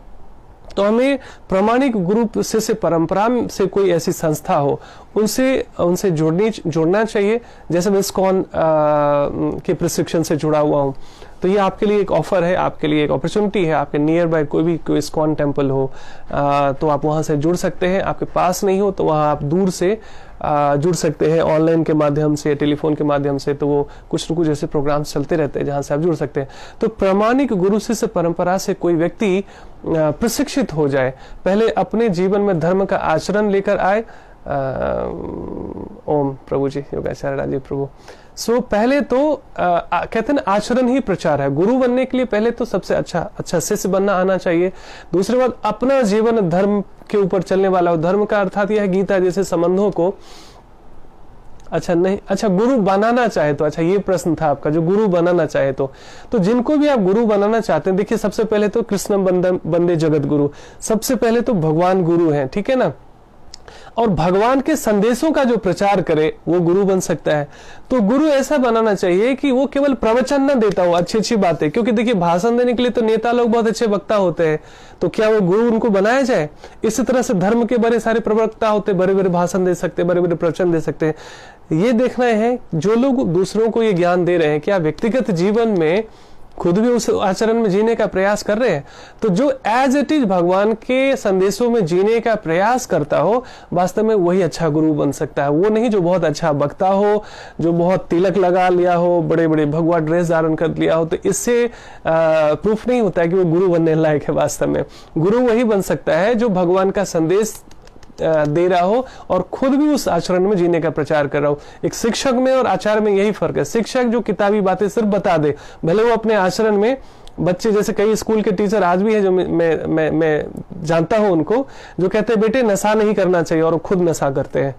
Speaker 1: तो हमें प्रामाणिक गुरु शिष्य परंपरा से कोई ऐसी संस्था हो उनसे जोड़ना चाहिए। जैसे मैं इस्कॉन के प्रशिक्षण से जुड़ा हुआ हूँ, तो ये आपके लिए एक ऑफर है, आपके लिए एक अपॉर्चुनिटी है। आपके नियर बाय कोई इस्कॉन टेम्पल हो तो आप वहां से जुड़ सकते हैं। आपके पास नहीं हो तो वहां आप दूर से जुड़ सकते हैं, ऑनलाइन के माध्यम से, टेलीफोन के माध्यम से। तो वो कुछ न कुछ ऐसे प्रोग्राम्स चलते रहते हैं जहां से आप जुड़ सकते हैं। तो प्रामाणिक गुरु शिष्य परंपरा से कोई व्यक्ति प्रशिक्षित हो जाए, पहले अपने जीवन में धर्म का आचरण लेकर आए। ओम प्रभु जी, योगाचार्य राजीव प्रभु। सो पहले तो कहते हैं आचरण ही प्रचार है। गुरु बनने के लिए पहले तो सबसे अच्छा शिष्य बनना आना चाहिए। दूसरी बात, अपना जीवन धर्म के ऊपर चलने वाला हो। धर्म का अर्थात यह है गीता जैसे संबंधों को गुरु बनाना चाहे तो, अच्छा ये प्रश्न था आपका, जो गुरु बनाना चाहे तो जिनको भी आप गुरु बनाना चाहते हैं, देखिए सबसे पहले तो कृष्ण बंदे जगत गुरु, सबसे पहले तो भगवान गुरु हैं, ठीक है ना। और भगवान के संदेशों का जो प्रचार करे वो गुरु बन सकता है। तो गुरु ऐसा बनाना चाहिए कि वो केवल प्रवचन न देता हो, अच्छी बातें, क्योंकि देखिए भाषण देने के लिए तो नेता लोग बहुत अच्छे वक्ता होते हैं, तो क्या वो गुरु उनको बनाया जाए। इसी तरह से धर्म के बड़े सारे प्रवक्ता होते, बड़े बड़े भाषण दे सकते, बड़े बड़े प्रवचन दे सकते हैं। ये देखना है जो लोग दूसरों को ये ज्ञान दे रहे हैं, क्या व्यक्तिगत जीवन में खुद भी उस आचरण में जीने का प्रयास कर रहे हैं। तो जो एज इट इज भगवान के संदेशों में जीने का प्रयास करता हो, वास्तव में वही अच्छा गुरु बन सकता है। वो नहीं जो बहुत अच्छा वक्ता हो, जो बहुत तिलक लगा लिया हो, बड़े बड़े भगवा ड्रेस धारण कर लिया हो, तो इससे प्रूफ नहीं होता है कि वो गुरु बनने लायक है। वास्तव में गुरु वही बन सकता है जो भगवान का संदेश दे रहा हो और खुद भी उस आचरण में जीने का प्रचार कर रहा हो। एक शिक्षक में और आचार्य में यही फर्क है। शिक्षक जो किताबी बातें सिर्फ बता दे, भले वो अपने आचरण में बच्चे, जैसे कई स्कूल के टीचर आज भी है जो मैं जानता हूं उनको, जो कहते हैं बेटे नशा नहीं करना चाहिए और खुद नशा करते हैं।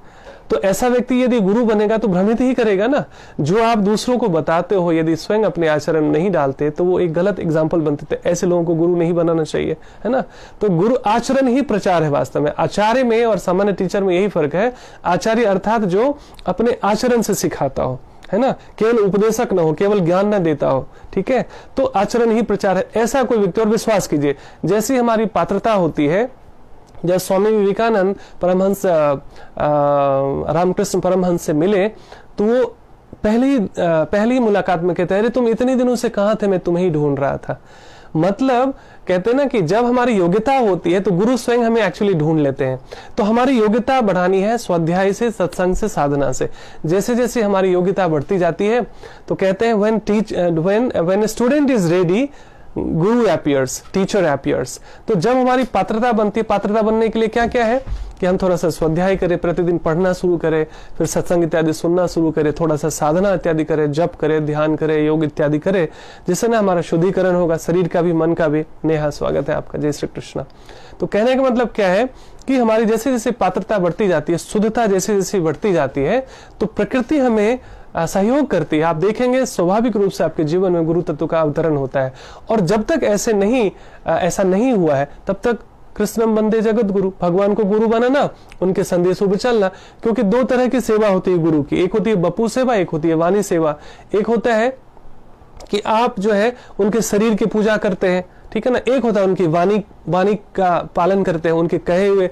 Speaker 1: तो ऐसा व्यक्ति यदि गुरु बनेगा तो भ्रमित ही करेगा ना। जो आप दूसरों को बताते हो, यदि स्वयं अपने आचरण नहीं डालते तो वो एक गलत एग्जाम्पल बनते थे। ऐसे लोगों को गुरु नहीं बनाना चाहिए, है ना। तो गुरु आचरण ही प्रचार है। वास्तव में आचार्य में और सामान्य टीचर में यही फर्क है। आचार्य अर्थात जो अपने आचरण से सिखाता हो, है ना, केवल उपदेशक ना हो, केवल ज्ञान ना देता हो, ठीक है। तो आचरण ही प्रचार है। ऐसा कोई व्यक्ति, और विश्वास कीजिए जैसी हमारी पात्रता होती है, जब स्वामी विवेकानंद परमहंस रामकृष्ण परमहंस से मिले तो वो पहली मुलाकात में कहते हैं, अरे तुम इतने दिनों से कहां थे, मैं तुम्हें ही ढूंढ रहा था। मतलब कहते हैं ना कि जब हमारी योग्यता होती है तो गुरु स्वयं हमें एक्चुअली ढूंढ लेते हैं। तो हमारी योग्यता बढ़ानी है स्वाध्याय से, सत्संग से, साधना से। जैसे जैसे हमारी योग्यता बढ़ती जाती है तो कहते हैं when student is ready Guru appears, teacher appears. तो जब हमारी पात्रता बनती है, पात्रता बनने के लिए क्या क्या है कि हम थोड़ा सा स्वाध्याय करें, प्रतिदिन पढ़ना शुरू करें, फिर सत्संग इत्यादि सुनना शुरू करें, थोड़ा सा साधना इत्यादि करें, जप करें, ध्यान करें, योग इत्यादि करें, जिससे ना हमारा शुद्धिकरण होगा, शरीर का भी, मन का भी। नेहा, स्वागत है आपका, जय श्री कृष्ण। तो कहने का मतलब क्या है कि हमारी जैसे जैसे पात्रता बढ़ती जाती है, शुद्धता जैसे जैसे बढ़ती जाती है, तो प्रकृति हमें सहयोग करती है। आप देखेंगे स्वाभाविक रूप से आपके जीवन में गुरु तत्व का अवतरण होता है। और जब तक ऐसा नहीं हुआ है तब तक कृष्णम वंदे जगत गुरु, भगवान को गुरु बनाना, उनके संदेशों पर चलना। क्योंकि दो तरह की सेवा होती है गुरु की, एक होती है बपू सेवा, एक होती है वाणी सेवा। एक होता है कि आप जो है उनके शरीर की पूजा करते हैं, ठीक है ना। एक होता है उनकी वाणी का पालन करते हैं, उनके कहे हुए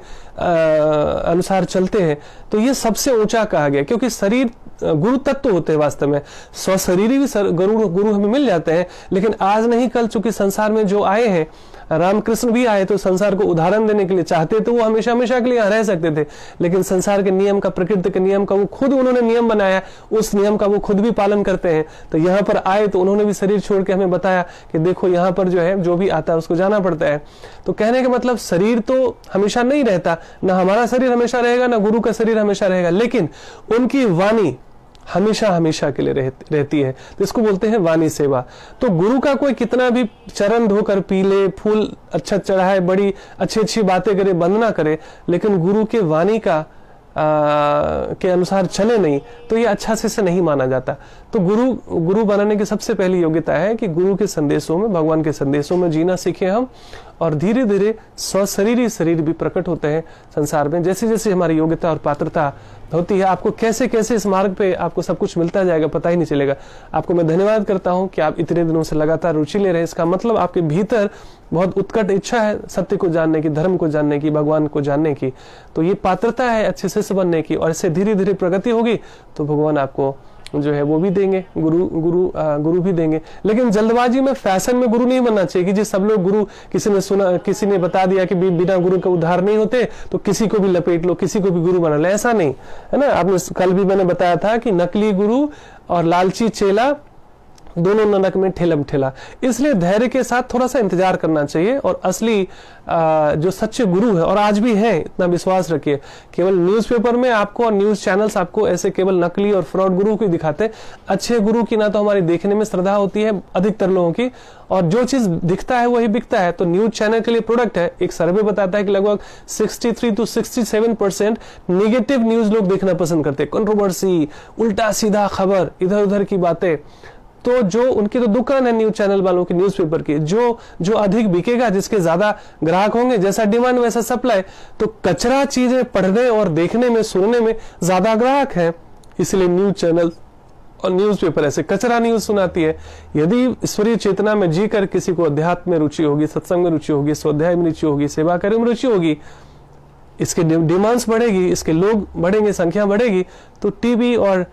Speaker 1: अनुसार चलते हैं। तो ये सबसे ऊंचा कहा गया, क्योंकि शरीर गुरु तत्व होते हैं। वास्तव में स्वशरीरी भी गुरु हमें मिल जाते हैं, लेकिन आज नहीं कल चूंकि संसार में जो आए हैं, रामकृष्ण भी आए तो संसार को उदाहरण देने के लिए चाहते तो वो हमेशा हमेशा के लिए रह सकते थे, लेकिन संसार के नियम का, प्रकृति के नियम का वो खुद उन्होंने नियम बनाया, उस नियम का वो खुद भी पालन करते हैं। तो यहाँ पर आए तो उन्होंने भी शरीर छोड़ के हमें बताया कि देखो यहाँ पर जो है जो भी आता है उसको जाना पड़ता है। तो कहने का मतलब शरीर तो हमेशा नहीं रहता, ना हमारा शरीर हमेशा रहेगा, ना गुरु का शरीर हमेशा रहेगा, लेकिन उनकी वाणी हमेशा हमेशा के लिए रहती है। तो इसको बोलते हैं वाणी सेवा। तो गुरु का कोई कितना भी चरण धोकर पी ले, फूल अच्छा चढ़ाए, बड़ी अच्छी अच्छी बातें करे, वंदना करे, लेकिन गुरु के वाणी का के अनुसार चले नहीं, तो ये अच्छा से नहीं माना जाता। तो गुरु बनाने की सबसे पहली योग्यता है कि गुरु के संदेशों में, भगवान के संदेशों में जीना सीखे हम, और धीरे धीरे शरीर भी प्रकट होते हैं संसार में। जैसे जैसे हमारी योग्यता और पात्रता होती है, आपको कैसे कैसे इस मार्ग पे आपको सब कुछ मिलता जाएगा, पता ही नहीं चलेगा। आपको मैं धन्यवाद करता हूं कि आप इतने दिनों से लगातार रुचि ले रहे हैं। इसका मतलब आपके भीतर बहुत उत्कट इच्छा है सत्य को जानने की, धर्म को जानने की, भगवान को जानने की। तो ये पात्रता है अच्छे शिष्य बनने की, और इससे धीरे धीरे प्रगति होगी तो भगवान आपको जो है वो भी देंगे, गुरु भी देंगे। लेकिन जल्दबाजी में, फैशन में गुरु नहीं बनना चाहिए कि जी सब लोग गुरु, किसी ने बता दिया कि बिना गुरु का उद्धार नहीं होते तो किसी को भी लपेट लो, किसी को भी गुरु बना लो, ऐसा नहीं है ना। आपने कल भी मैंने बताया था कि नकली गुरु और लालची चेला दोनों नरक में ठेलम ठेला। इसलिए धैर्य के साथ थोड़ा सा इंतजार करना चाहिए, और असली जो सच्चे गुरु है, और आज भी है, इतना विश्वास रखिए। केवल न्यूज़पेपर में आपको और न्यूज चैनल्स आपको ऐसे केवल नकली और फ्रॉड गुरु को दिखाते। अच्छे गुरु की ना तो हमारी देखने में श्रद्धा होती है अधिकतर लोगों की, और जो चीज दिखता है वही बिकता है। तो न्यूज चैनल के लिए प्रोडक्ट है। एक सर्वे बताता है कि लगभग 63 to 67% निगेटिव न्यूज लोग देखना पसंद करते हैं, कंट्रोवर्सी, उल्टा सीधा खबर, इधर उधर की बातें। तो जो उनकी तो दुकान है न्यूज चैनल वालों की, न्यूज़पेपर की, जो अधिक बिकेगा, जिसके ज्यादा ग्राहक होंगे, जैसा डिमांड वैसा सप्लाई। तो कचरा चीजें पढ़ने और देखने में, सुनने में ज्यादा ग्राहक है, इसलिए न्यूज चैनल और न्यूज़पेपर ऐसे कचरा न्यूज सुनाती है। यदि ईश्वरीय चेतना में जीकर किसी को अध्यात्म में रुचि होगी, सत्संग में रुचि होगी, स्वाध्याय में रुचि होगी, सेवा कार्य में रुचि होगी, इसके डिमांड्स बढ़ेगी, इसके लोग बढ़ेंगे, संख्या बढ़ेगी, तो टीवी और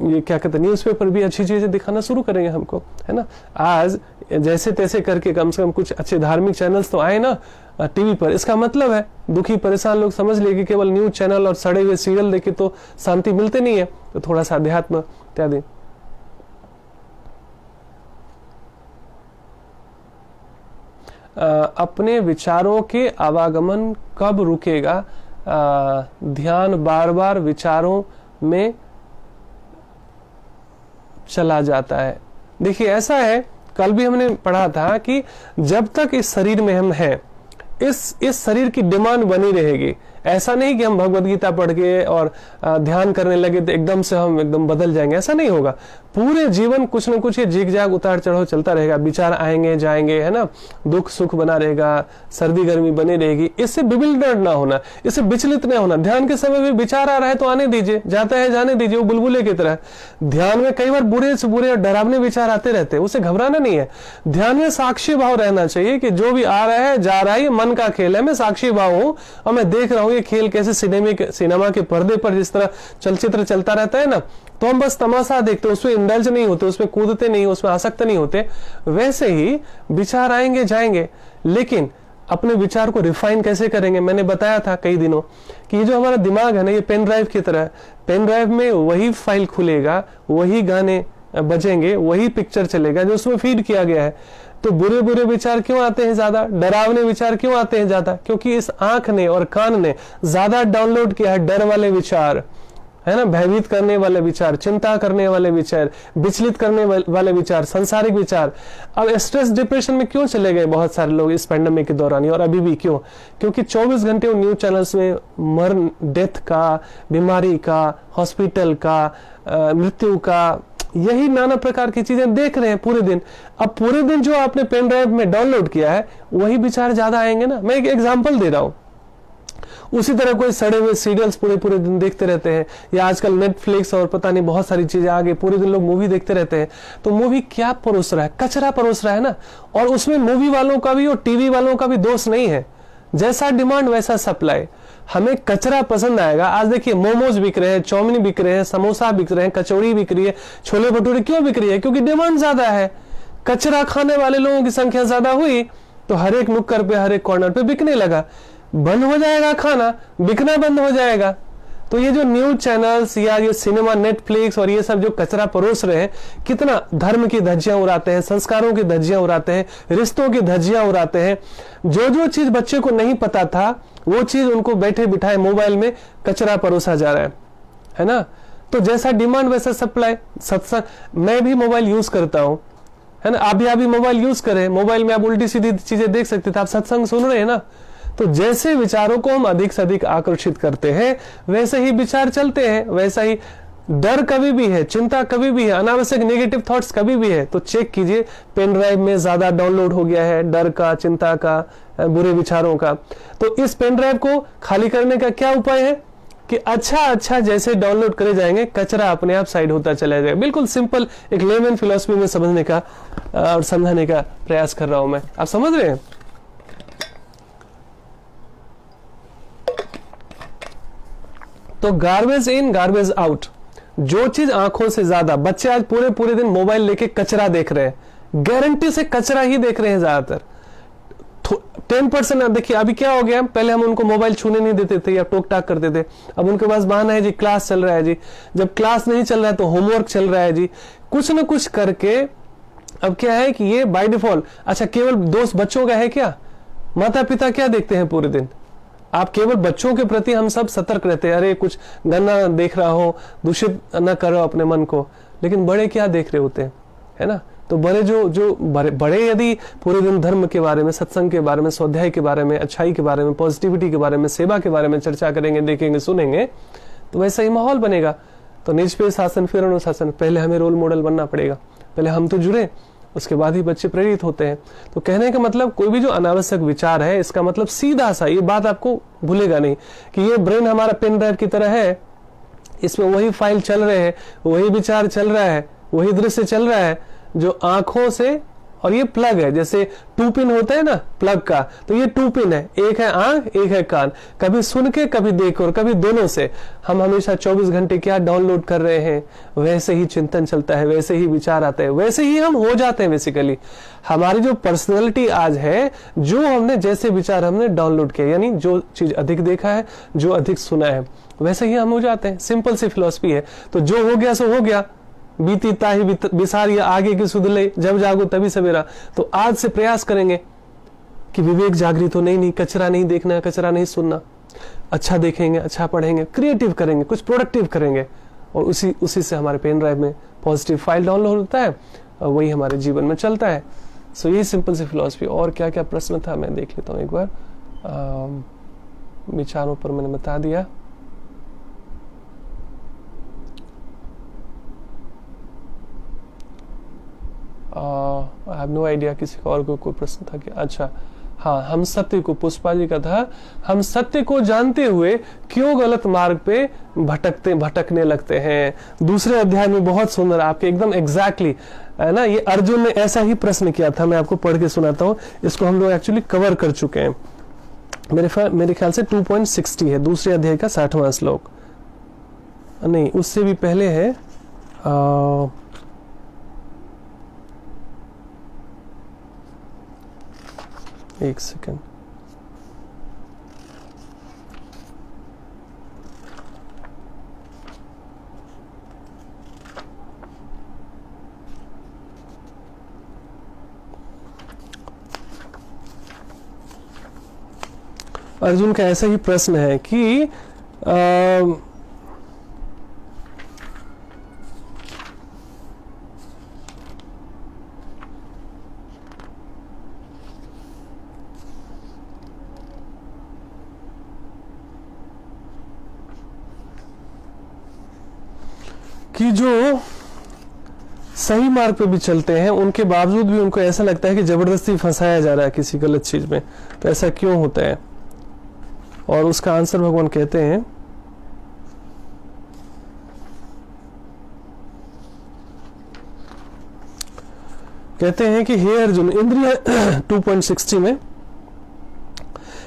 Speaker 1: ये क्या कहते हैं, न्यूज़पेपर भी अच्छी चीजें दिखाना शुरू करेंगे हमको, है ना। आज जैसे तैसे करके कम से कम कुछ अच्छे धार्मिक चैनल्स तो आए ना टीवी पर। इसका मतलब है दुखी परेशान लोग समझ ले कि केवल न्यूज चैनल और सड़े हुए सीरियल देखे तो शांति मिलते नहीं है, तो थोड़ा सा अध्यात्म इत्यादि। अपने विचारों के आवागमन कब रुकेगा? ध्यान बार बार विचारों में चला जाता है। देखिए ऐसा है, कल भी हमने पढ़ा था कि जब तक इस शरीर में हम हैं, इस शरीर की डिमांड बनी रहेगी। ऐसा नहीं कि हम भगवत गीता पढ़ के और ध्यान करने लगे तो एकदम से हम एकदम बदल जाएंगे, ऐसा नहीं होगा। पूरे जीवन कुछ न कुछ ये जिग जाग उतार चढ़ाव चलता रहेगा। विचार आएंगे जाएंगे, है ना, दुख सुख बना रहेगा, सर्दी गर्मी बनी रहेगी। इससे बिबिल्डर्ड ना होना, इससे विचलित नहीं होना। ध्यान के समय भी विचार आ रहा है तो आने दीजिए, जाता है जाने दीजिए, वो बुलबुले की तरह। ध्यान में कई बार बुरे से बुरे और डरावने विचार आते रहते हैं, उसे घबराना नहीं है। ध्यान में साक्षी भाव रहना चाहिए कि जो भी आ रहा है जा रहा है ये मन का खेल है, मैं साक्षी भाव हूं और मैं देख रहा हूं ये खेल कैसे सिनेमा के पर्दे पर जिस तरह चलचित्र चलता रहता है ना, तो हम बस तमाशा देखते, उसमें इंडल्ज नहीं होते, उसमें कूदते नहीं, उसमें आसक्त नहीं होते। वैसे ही विचार आएंगे जाएंगे, लेकिन अपने विचार को रिफाइन कैसे करेंगे? मैंने बताया था कई दिनों कि ये जो हमारा दिमाग है ना, ये पेन ड्राइव की तरह। पेन ड्राइव में वही फाइल खुलेगा, वही गाने बजेंगे, वही पिक्चर चलेगा जो उसमें फीड किया गया है। तो बुरे बुरे विचार क्यों आते हैं ज्यादा, डरावने विचार क्यों आते हैं ज्यादा? क्योंकि इस आंख ने और कान ने ज्यादा डाउनलोड किया है डर वाले विचार, है ना, भयभीत करने वाले विचार, चिंता करने वाले विचार, विचलित करने वाले विचार, सांसारिक विचार। अब स्ट्रेस डिप्रेशन में क्यों चले गए बहुत सारे लोग इस पैंडेमिक के दौरान, और अभी भी क्यों? क्योंकि 24 घंटे उन न्यूज चैनल्स में मरण, डेथ का, बीमारी का, हॉस्पिटल का, मृत्यु का, यही नाना प्रकार की चीजें देख रहे हैं पूरे दिन। अब पूरे दिन जो आपने पेन ड्राइव में डाउनलोड किया है वही विचार ज्यादा आएंगे ना। मैं एक एग्जांपल दे रहा हूं। उसी तरह कोई सड़े हुए सीरियल्स पूरे पूरे दिन देखते रहते हैं, या आजकल नेटफ्लिक्स और पता नहीं बहुत सारी चीजें आ गई, पूरे दिन लोग मूवी देखते रहते हैं। तो मूवी क्या परोस रहा है? कचरा परोस रहा है ना। और उसमें मूवी वालों का भी और टीवी वालों का भी दोष नहीं है। जैसा डिमांड वैसा सप्लाई। हमें कचरा पसंद आएगा। आज देखिए मोमोज बिक रहे हैं, चाउमीन बिक रहे हैं, समोसा बिक रहे हैं, कचौड़ी बिक रही है, छोले भटूरे क्यों बिक रही है? क्योंकि डिमांड ज्यादा है। कचरा खाने वाले लोगों की संख्या ज्यादा हुई तो हर एक नुक्कड़ पे, हर एक कॉर्नर पे बिकने लगा। बंद हो जाएगा खाना, बिकना बंद हो जाएगा। तो ये जो न्यूज चैनल्स या ये सिनेमा, नेटफ्लिक्स और ये सब जो कचरा परोस रहे हैं, कितना धर्म की धज्जियां उड़ाते हैं, संस्कारों की धज्जियां उड़ाते हैं, रिश्तों की धज्जियां उड़ाते हैं। जो जो चीज बच्चे को नहीं पता था वो चीज उनको बैठे बिठाए मोबाइल में कचरा परोसा जा रहा है ना। तो जैसा डिमांड वैसा सप्लाई। सत्संग, मैं भी मोबाइल यूज करता हूं, है ना, आप भी मोबाइल यूज करें। मोबाइल में आप उल्टी सीधी चीजें देख सकते थे, आप सत्संग सुन रहे हैं ना। तो जैसे विचारों को हम अधिक से अधिक आकर्षित करते हैं वैसे ही विचार चलते हैं, वैसा ही डर कभी भी है, चिंता कभी भी है, अनावश्यक नेगेटिव थॉट्स कभी भी है तो चेक कीजिए पेन ड्राइव में ज्यादा डाउनलोड हो गया है डर का, चिंता का, बुरे विचारों का। तो इस पेन ड्राइव को खाली करने का क्या उपाय है कि अच्छा जैसे डाउनलोड करे जाएंगे कचरा अपने आप साइड होता चला जाएगा। बिल्कुल सिंपल एक लेमन फिलॉसफी में समझने का और समझाने का प्रयास कर रहा हूं मैं, आप समझ रहे हैं। तो गार्बेज इन गार्बेज आउट। जो चीज आंखों से ज्यादा, बच्चे आज पूरे पूरे दिन मोबाइल लेके कचरा देख रहे हैं, गारंटी से कचरा ही देख रहे हैं ज्यादातर। 10% देखिए अभी क्या हो गया, पहले हम उनको मोबाइल छूने नहीं देते थे या टोक टाक करते थे। अब उनके पास बहाना है जी, क्लास चल रहा है जी। जब क्लास नहीं चल रहा है तो होमवर्क चल रहा है जी। कुछ न कुछ करके अब क्या है कि ये बाय डिफॉल्ट। अच्छा, केवल दोस्त बच्चों का है क्या? माता पिता क्या देखते हैं पूरे दिन? आप केवल बच्चों के प्रति हम सब सतर्क रहते हैं, अरे कुछ गंदा देख रहा हो, दूषित न करो अपने मन को। लेकिन बड़े क्या देख रहे होते हैं, है ना। तो बड़े जो बड़े यदि पूरे दिन धर्म के बारे में, सत्संग के बारे में, स्वाध्याय के बारे में, अच्छाई के बारे में, पॉजिटिविटी के बारे में, सेवा के बारे में चर्चा करेंगे, देखेंगे, सुनेंगे, तो वैसा ही माहौल बनेगा। तो निज पे शासन फिर अनुशासन। पहले हमें रोल मॉडल बनना पड़ेगा, पहले हम तो जुड़े, उसके बाद ही बच्चे प्रेरित होते हैं। तो कहने का मतलब कोई भी जो अनावश्यक विचार है, इसका मतलब सीधा सा, ये बात आपको भूलेगा नहीं कि ये ब्रेन हमारा पेन ड्राइव की तरह है, इसमें वही फाइल चल रहे हैं, वही विचार चल रहा है, वही दृश्य चल रहा है जो आंखों से और ये प्लग है, जैसे 2 पिन होता है ना प्लग का, तो ये 2 पिन है, एक है आंख एक है कान, कभी सुन के कभी देख और कभी दोनों से हम हमेशा 24 घंटे क्या डाउनलोड कर रहे हैं, वैसे ही चिंतन चलता है, वैसे ही विचार आते हैं, वैसे ही हम हो जाते हैं। बेसिकली हमारी जो पर्सनैलिटी आज है, जो हमने जैसे विचार हमने डाउनलोड किया, यानी जो चीज अधिक देखा है, जो अधिक सुना है, वैसे ही हम हो जाते हैं। सिंपल सी फिलॉसफी है। तो जो हो गया सो हो गया, बीती ताही बिसारिया आगे की सुध ले, जब जागो तभी सवेरा। तो आज से प्रयास करेंगे कि विवेक जागृत हो, नहीं कचरा नहीं देखना, कचरा नहीं सुनना, अच्छा देखेंगे, अच्छा पढ़ेंगे, क्रिएटिव करेंगे, कुछ प्रोडक्टिव करेंगे, और उसी से हमारे पेन ड्राइव में पॉजिटिव फाइल डाउनलोड होता है और वही हमारे जीवन में चलता है। सो ये सिंपल सी फिलॉसफी। और क्या क्या प्रश्न था मैं देख लेता हूँ एक बार। विचारों पर मैंने बता दिया। आई हैव नो आइडिया किसी का और कोई प्रश्न था क्या? अच्छा हाँ, हम सत्य को, पुष्पा जी का था, हम सत्य को जानते हुए क्यों गलत मार्ग पे भटकने लगते हैं। दूसरे अध्याय में बहुत सुंदर आपके एकदम एग्जैक्टली है ना, ये अर्जुन ने ऐसा ही प्रश्न किया था। मैं आपको पढ़ के सुनाता हूँ, इसको हम लोग एक्चुअली कवर कर चुके हैं। मेरे ख्याल से 2.60 है, दूसरे अध्याय का 60वां श्लोक, नहीं उससे भी पहले है। एक सेकेंड, अर्जुन का ऐसा ही प्रश्न है कि जो सही मार्ग पे भी चलते हैं, उनके बावजूद भी उनको ऐसा लगता है कि जबरदस्ती फंसाया जा रहा है किसी गलत चीज में। तो ऐसा क्यों होता है? और उसका आंसर भगवान कहते हैं, कि हे अर्जुन, इंद्रिय 2.60 में,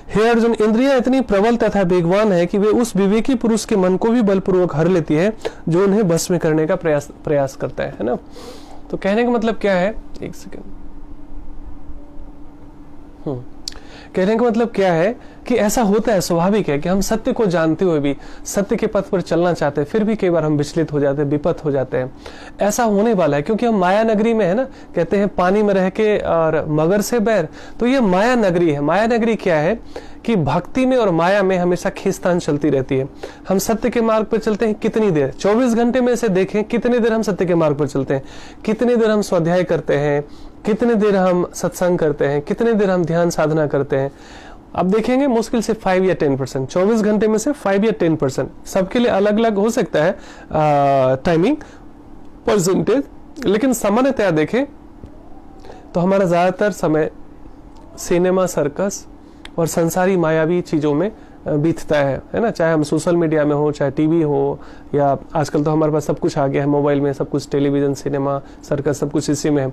Speaker 1: हे अर्जुन, इंद्रियां इतनी प्रबल तथा वेगवान है कि वे उस विवेकी पुरुष के मन को भी बलपूर्वक हर लेती है जो उन्हें बस में करने का प्रयास करता है ना। तो कहने का मतलब क्या है, एक सेकेंड, कहने का मतलब क्या है कि ऐसा होता है, स्वाभाविक है कि हम सत्य को जानते हुए भी सत्य के पथ पर चलना चाहते हैं, फिर भी कई बार हम विचलित हो जाते हैं, विपत हो जाते हैं। ऐसा होने वाला है क्योंकि हम माया नगरी में है ना, कहते हैं पानी में रह के और मगर से बैर। तो ये माया नगरी है। माया नगरी क्या है कि भक्ति में और माया में हमेशा खींचतान चलती रहती है। हम सत्य के मार्ग पर चलते हैं कितनी देर, 24 घंटे में से देखें कितनी देर हम सत्य के मार्ग पर चलते हैं, कितनी देर हम स्वाध्याय करते हैं, कितनी देर हम सत्संग करते हैं, कितनी देर हम ध्यान साधना करते हैं। अब देखेंगे मुश्किल से 5 या 10%, 24 घंटे में से 5 या 10%। सबके लिए अलग अलग हो सकता है टाइमिंग परसेंटेज, लेकिन सामान्यतया देखें तो हमारा ज्यादातर समय सिनेमा, सर्कस और संसारी मायावी चीजों में बीतता है ना। चाहे हम सोशल मीडिया में हो, चाहे टीवी हो, या आजकल तो हमारे पास सब कुछ आ गया है मोबाइल में, सब कुछ टेलीविजन, सिनेमा, सर्कस, सब कुछ इसी में है।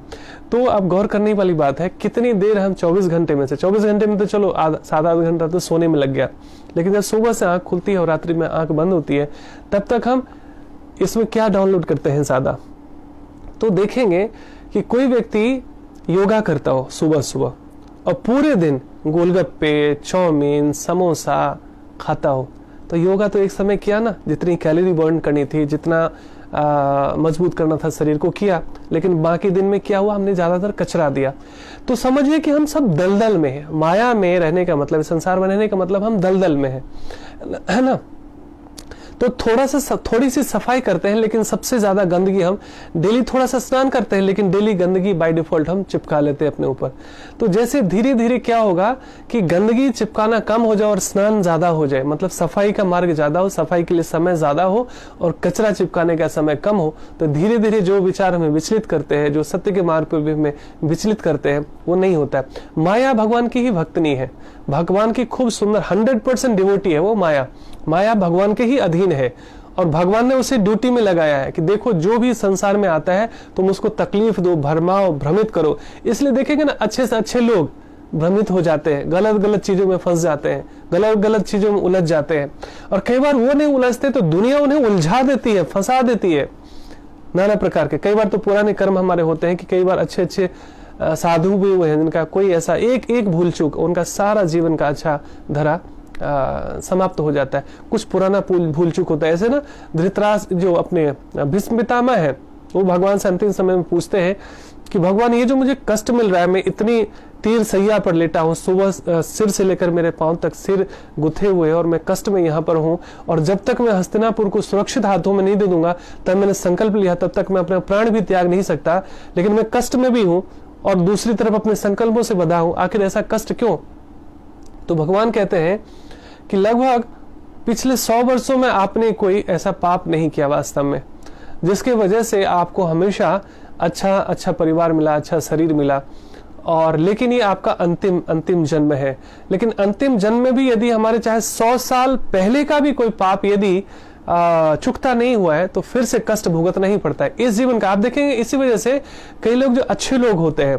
Speaker 1: तो अब गौर करने वाली बात है कितनी देर हम 24 घंटे में से, 24 घंटे में तो चलो 7-8 घंटा तो सोने में लग गया, लेकिन जब सुबह से आंख खुलती है और रात्रि में आंख बंद होती है, तब तक हम इसमें क्या डाउनलोड करते हैं ज्यादा। तो देखेंगे कि कोई व्यक्ति योगा करता हो सुबह सुबह और पूरे दिन गोलगप्पे, चाउमीन, समोसा खाता हो, तो योगा तो एक समय किया ना, जितनी कैलोरी बर्न करनी थी, जितना मजबूत करना था शरीर को किया, लेकिन बाकी दिन में क्या हुआ, हमने ज्यादातर कचरा दिया। तो समझिए कि हम सब दलदल में हैं। माया में रहने का मतलब, संसार में रहने का मतलब हम दलदल में है ना। तो थोड़ी सी सफाई करते हैं, लेकिन सबसे ज्यादा गंदगी हम डेली थोड़ा सा स्नान करते हैं, लेकिन डेली गंदगी बाय डिफॉल्ट हम चिपका लेते हैं अपने ऊपर। तो जैसे धीरे धीरे क्या होगा कि गंदगी चिपकाना कम हो जाए और स्नान ज्यादा हो जाए, मतलब सफाई का मार्ग ज्यादा हो, सफाई के लिए समय ज्यादा हो और कचरा चिपकाने का समय कम हो, तो धीरे धीरे जो विचार हमें विचलित करते हैं, जो सत्य के मार्ग पर भी हमें विचलित करते हैं, वो नहीं होता है। माया भगवान की ही भक्तनी है, भगवान की खूब सुंदर 100% डिवोटी है वो। माया भगवान के ही अधीन है और भगवान ने उसे ड्यूटी में लगाया है कि देखो जो भी संसार में आता है तुम उसको तकलीफ दो, भरमाओ, भ्रमित करो। इसलिए देखेंगे ना, अच्छे से अच्छे लोग भ्रमित हो जाते हैं, गलत गलत चीजों में फंस जाते हैं, गलत गलत चीजों में उलझ जाते हैं। और कई बार वो नहीं उलझते तो दुनिया उन्हें उलझा देती है, फंसा देती है नाना प्रकार के। कई बार तो पुराने कर्म हमारे होते हैं कि कई बार अच्छे अच्छे साधु भी हुए हैं जिनका कोई ऐसा एक भूल चूक उनका सारा जीवन का अच्छा धरा समाप्त हो जाता है। कुछ पुराना भूल चूक होता है। ऐसे ना धृतराष्ट्र जो अपने भीष्म पितामह है, वो भगवान से अंतिम समय में पूछते हैं कि भगवान ये जो मुझे कष्ट मिल रहा है, मैं इतनी तीर सैया पर लेटा हूँ, सुबह सिर से लेकर मेरे पांव तक सिर गुथे हुए और मैं कष्ट में यहाँ पर हूँ, और जब तक मैं हस्तिनापुर को सुरक्षित हाथों में नहीं दे दूंगा तब मैंने संकल्प लिया, तब तक मैं अपना प्राण भी त्याग नहीं सकता, लेकिन मैं कष्ट में भी हूँ और दूसरी तरफ अपने संकल्पों से बंधा हूँ, आखिर ऐसा कष्ट क्यों? तो भगवान कहते हैं कि लगभग पिछले 100 वर्षों में आपने कोई ऐसा पाप नहीं किया वास्तव में, जिसके वजह से आपको हमेशा अच्छा परिवार मिला, अच्छा शरीर मिला, और लेकिन ये आपका अंतिम जन्म है। लेकिन अंतिम जन्म में भी यदि हमारे चाहे 100 साल पहले का भी कोई पाप यदि चुकता नहीं हुआ है तो फिर से कष्ट भुगतना ही पड़ता है इस जीवन का। आप देखेंगे इसी वजह से कई लोग जो अच्छे लोग होते हैं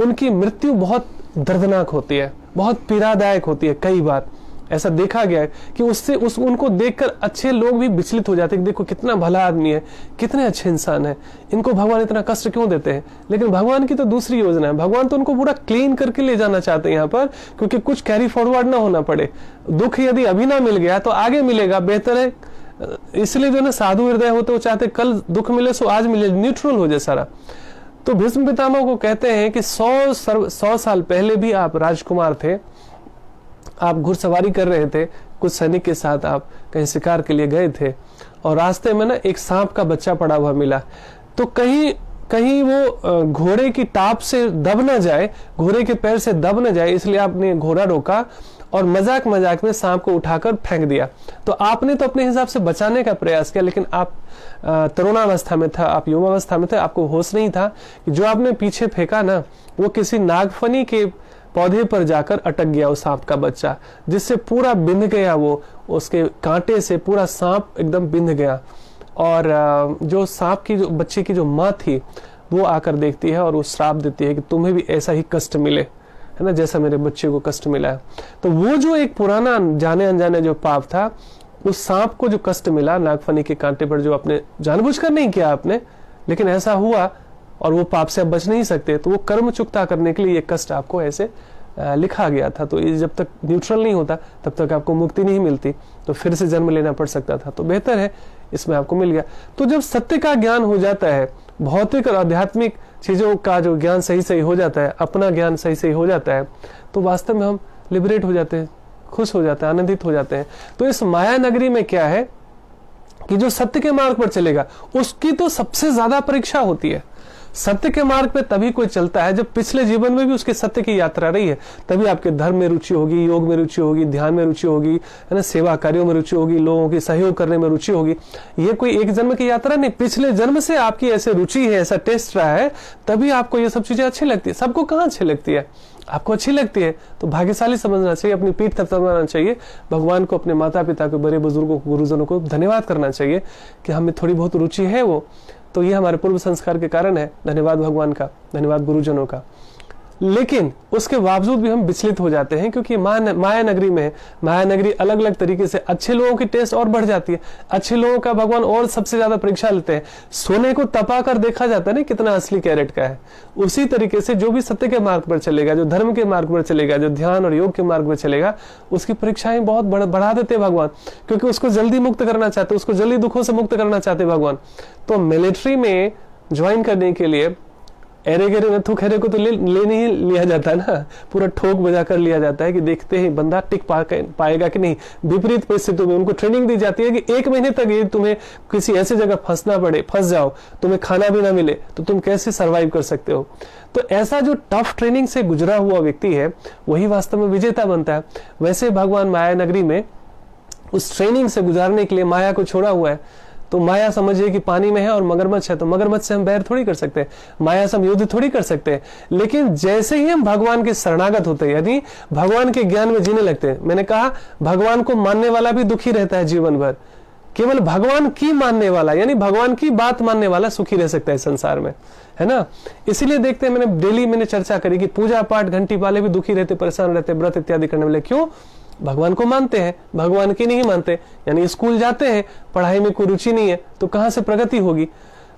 Speaker 1: उनकी मृत्यु बहुत दर्दनाक होती है, बहुत पीड़ादायक होती है। कई बार ऐसा देखा गया है कि उनको देखकर अच्छे लोग भी विचलित हो जाते हैं, देखो कितना भला आदमी है, कितने अच्छे इंसान है, इनको भगवान इतना कष्ट क्यों देते हैं? लेकिन भगवान की तो दूसरी योजना है। भगवान तो उनको पूरा क्लीन करके ले जाना चाहते हैं यहाँ पर, क्योंकि कुछ कैरी फॉरवर्ड ना होना पड़े। दुख यदि अभी ना मिल गया तो आगे मिलेगा, बेहतर है। इसलिए जो ना साधु हृदय होते वो चाहते कल दुख मिले सो आज मिले, न्यूट्रल हो जाए सारा। तो भीष्म पितामह को कहते हैं कि 100 साल पहले भी आप राजकुमार थे, आप घुड़सवारी कर रहे थे, कुछ सैनिक के साथ आप कहीं शिकार के लिए गए थे और रास्ते में ना एक सांप का बच्चा पड़ा हुआ मिला। तो कहीं वो घोड़े की टाप से दब न जाए, घोड़े के पैर से दब न जाए, इसलिए आपने घोड़ा रोका और मजाक में सांप को उठाकर फेंक दिया। तो आपने तो अपने हिसाब से बचाने का प्रयास किया, लेकिन आप तरुणावस्था में था, आप युवावस्था में थे, आपको होश नहीं था कि जो आपने पीछे फेंका ना वो किसी नागफनी के पौधे पर जाकर अटक गया वो सांप का बच्चा, जिससे पूरा बिंध गया, वो उसके कांटे से पूरा सांप एकदम बिंध गया। और जो सांप की जो बच्चे की जो माँ थी वो आकर देखती है और वो श्राप देती है कि तुम्हें भी ऐसा ही कष्ट मिले, है ना, जैसा मेरे बच्चे को कष्ट मिला है। तो वो जो एक पुराना जाने अनजाने जो पाप था, उस सांप को जो कष्ट मिला नागफनी के कांटे पर, जो आपने जानबूझकर नहीं किया आपने, लेकिन ऐसा हुआ और वो पाप से आप बच नहीं सकते, तो वो कर्म चुकता करने के लिए ये कष्ट आपको ऐसे लिखा गया था। तो ये जब तक न्यूट्रल नहीं होता तब तक आपको मुक्ति नहीं मिलती, तो फिर से जन्म लेना पड़ सकता था। तो बेहतर है इसमें आपको मिल गया। तो जब सत्य का ज्ञान हो जाता है, भौतिक और आध्यात्मिक चीजों का जो ज्ञान सही हो जाता है, अपना ज्ञान सही हो जाता है, तो वास्तव में हम लिबरेट हो जाते हैं, खुश हो जाते हैं, आनंदित हो जाते हैं। तो इस माया नगरी में क्या है कि जो सत्य के मार्ग पर चलेगा उसकी तो सबसे ज्यादा परीक्षा होती है। सत्य के मार्ग पे तभी कोई चलता है जब पिछले जीवन में भी उसके सत्य की यात्रा रही है, तभी आपके धर्म में रुचि होगी, योग में रुचि होगी, ध्यान में रुचि होगी, है ना, सेवा कार्यों में रुचि होगी, लोगों की सहयोग करने में रुचि होगी। ये कोई एक जन्म की यात्रा नहीं, पिछले जन्म से आपकी ऐसे रुचि है, ऐसा टेस्ट रहा है, तभी आपको ये सब चीजें अच्छी लगती है। सबको कहाँ अच्छी लगती है? आपको अच्छी लगती है तो भाग्यशाली समझना चाहिए, अपनी पीठ थपथपाना चाहिए, भगवान को, अपने माता पिता को, बड़े बुजुर्गों को, गुरुजनों को धन्यवाद करना चाहिए कि हमें थोड़ी बहुत रुचि है वो, तो ये हमारे पूर्व संस्कार के कारण है। धन्यवाद भगवान का, धन्यवाद गुरुजनों का। लेकिन उसके बावजूद भी हम विचलित हो जाते हैं, क्योंकि माया नगरी में, माया नगरी अलग अलग तरीके से अच्छे लोगों की टेस्ट और बढ़ जाती है, अच्छे लोगों का भगवान और सबसे ज्यादा परीक्षा लेते हैं। सोने को तपा कर देखा जाता है ना कितना असली कैरेट का है, उसी तरीके से जो भी सत्य के मार्ग पर चलेगा, जो धर्म के मार्ग पर चलेगा, जो ध्यान और योग के मार्ग पर चलेगा, उसकी परीक्षाएं बहुत बढ़ा देते हैं भगवान, क्योंकि उसको जल्दी मुक्त करना चाहते, उसको जल्दी दुखों से मुक्त करना चाहते भगवान। तो मिलिट्री में ज्वाइन करने के लिए एरे गेरे नथु खेरे को तो ले नहीं लिया जाता ना, पूरा ठोक बजा कर लिया जाता है कि देखते ही बंदा टिक पाएगा कि नहीं। विपरीत परिस्थितियों में उनको ट्रेनिंग दी जाती है कि 1 महीने तक ये तुम्हें किसी ऐसी जगह फंस जाओ, तुम्हें खाना भी ना मिले, तो तुम कैसे सरवाइव कर सकते हो। तो ऐसा जो टफ ट्रेनिंग से गुजरा हुआ व्यक्ति है वही वास्तव में विजेता बनता है। वैसे भगवान माया नगरी में उस ट्रेनिंग से गुजारने के लिए माया को छोड़ा हुआ है। तो माया समझिए कि पानी में है और मगरमच्छ है, तो मगरमच्छ से हम बैर थोड़ी कर सकते हैं, माया से हम युद्ध थोड़ी कर सकते हैं। लेकिन जैसे ही हम भगवान के शरणागत होते हैं, यानी भगवान के ज्ञान में जीने लगते हैं, मैंने कहा भगवान को मानने वाला भी दुखी रहता है जीवन भर, केवल भगवान की मानने वाला, यानी भगवान की बात मानने वाला सुखी रह सकता है संसार में, है ना। इसीलिए देखते हैं, मैंने चर्चा करी कि पूजा पाठ घंटी वाले भी दुखी रहते, परेशान रहते, व्रत इत्यादि करने वाले। क्यों? भगवान को मानते हैं, भगवान की नहीं मानते, यानी स्कूल जाते हैं, पढ़ाई में कोई रुचि नहीं है, तो कहां से प्रगति होगी।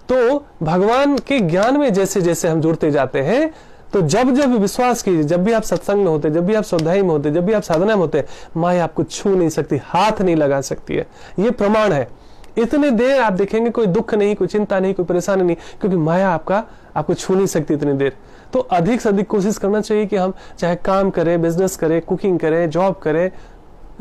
Speaker 1: तो भगवान के ज्ञान में जैसे जैसे हम जुड़ते जाते हैं, तो जब जब विश्वास कीजिए, जब भी आप सत्संग में होते, जब भी आप स्वाध्याय में होते, जब भी आप साधना में होते, माया आपको छू नहीं सकती, हाथ नहीं लगा सकती है। ये प्रमाण है। इतने देर आप देखेंगे कोई दुख नहीं, कोई चिंता नहीं, कोई परेशानी नहीं, क्योंकि माया आपको छू नहीं सकती इतनी देर। तो अधिक से अधिक कोशिश करना चाहिए कि हम चाहे काम करें, बिजनेस करें, कुकिंग करें, जॉब करें,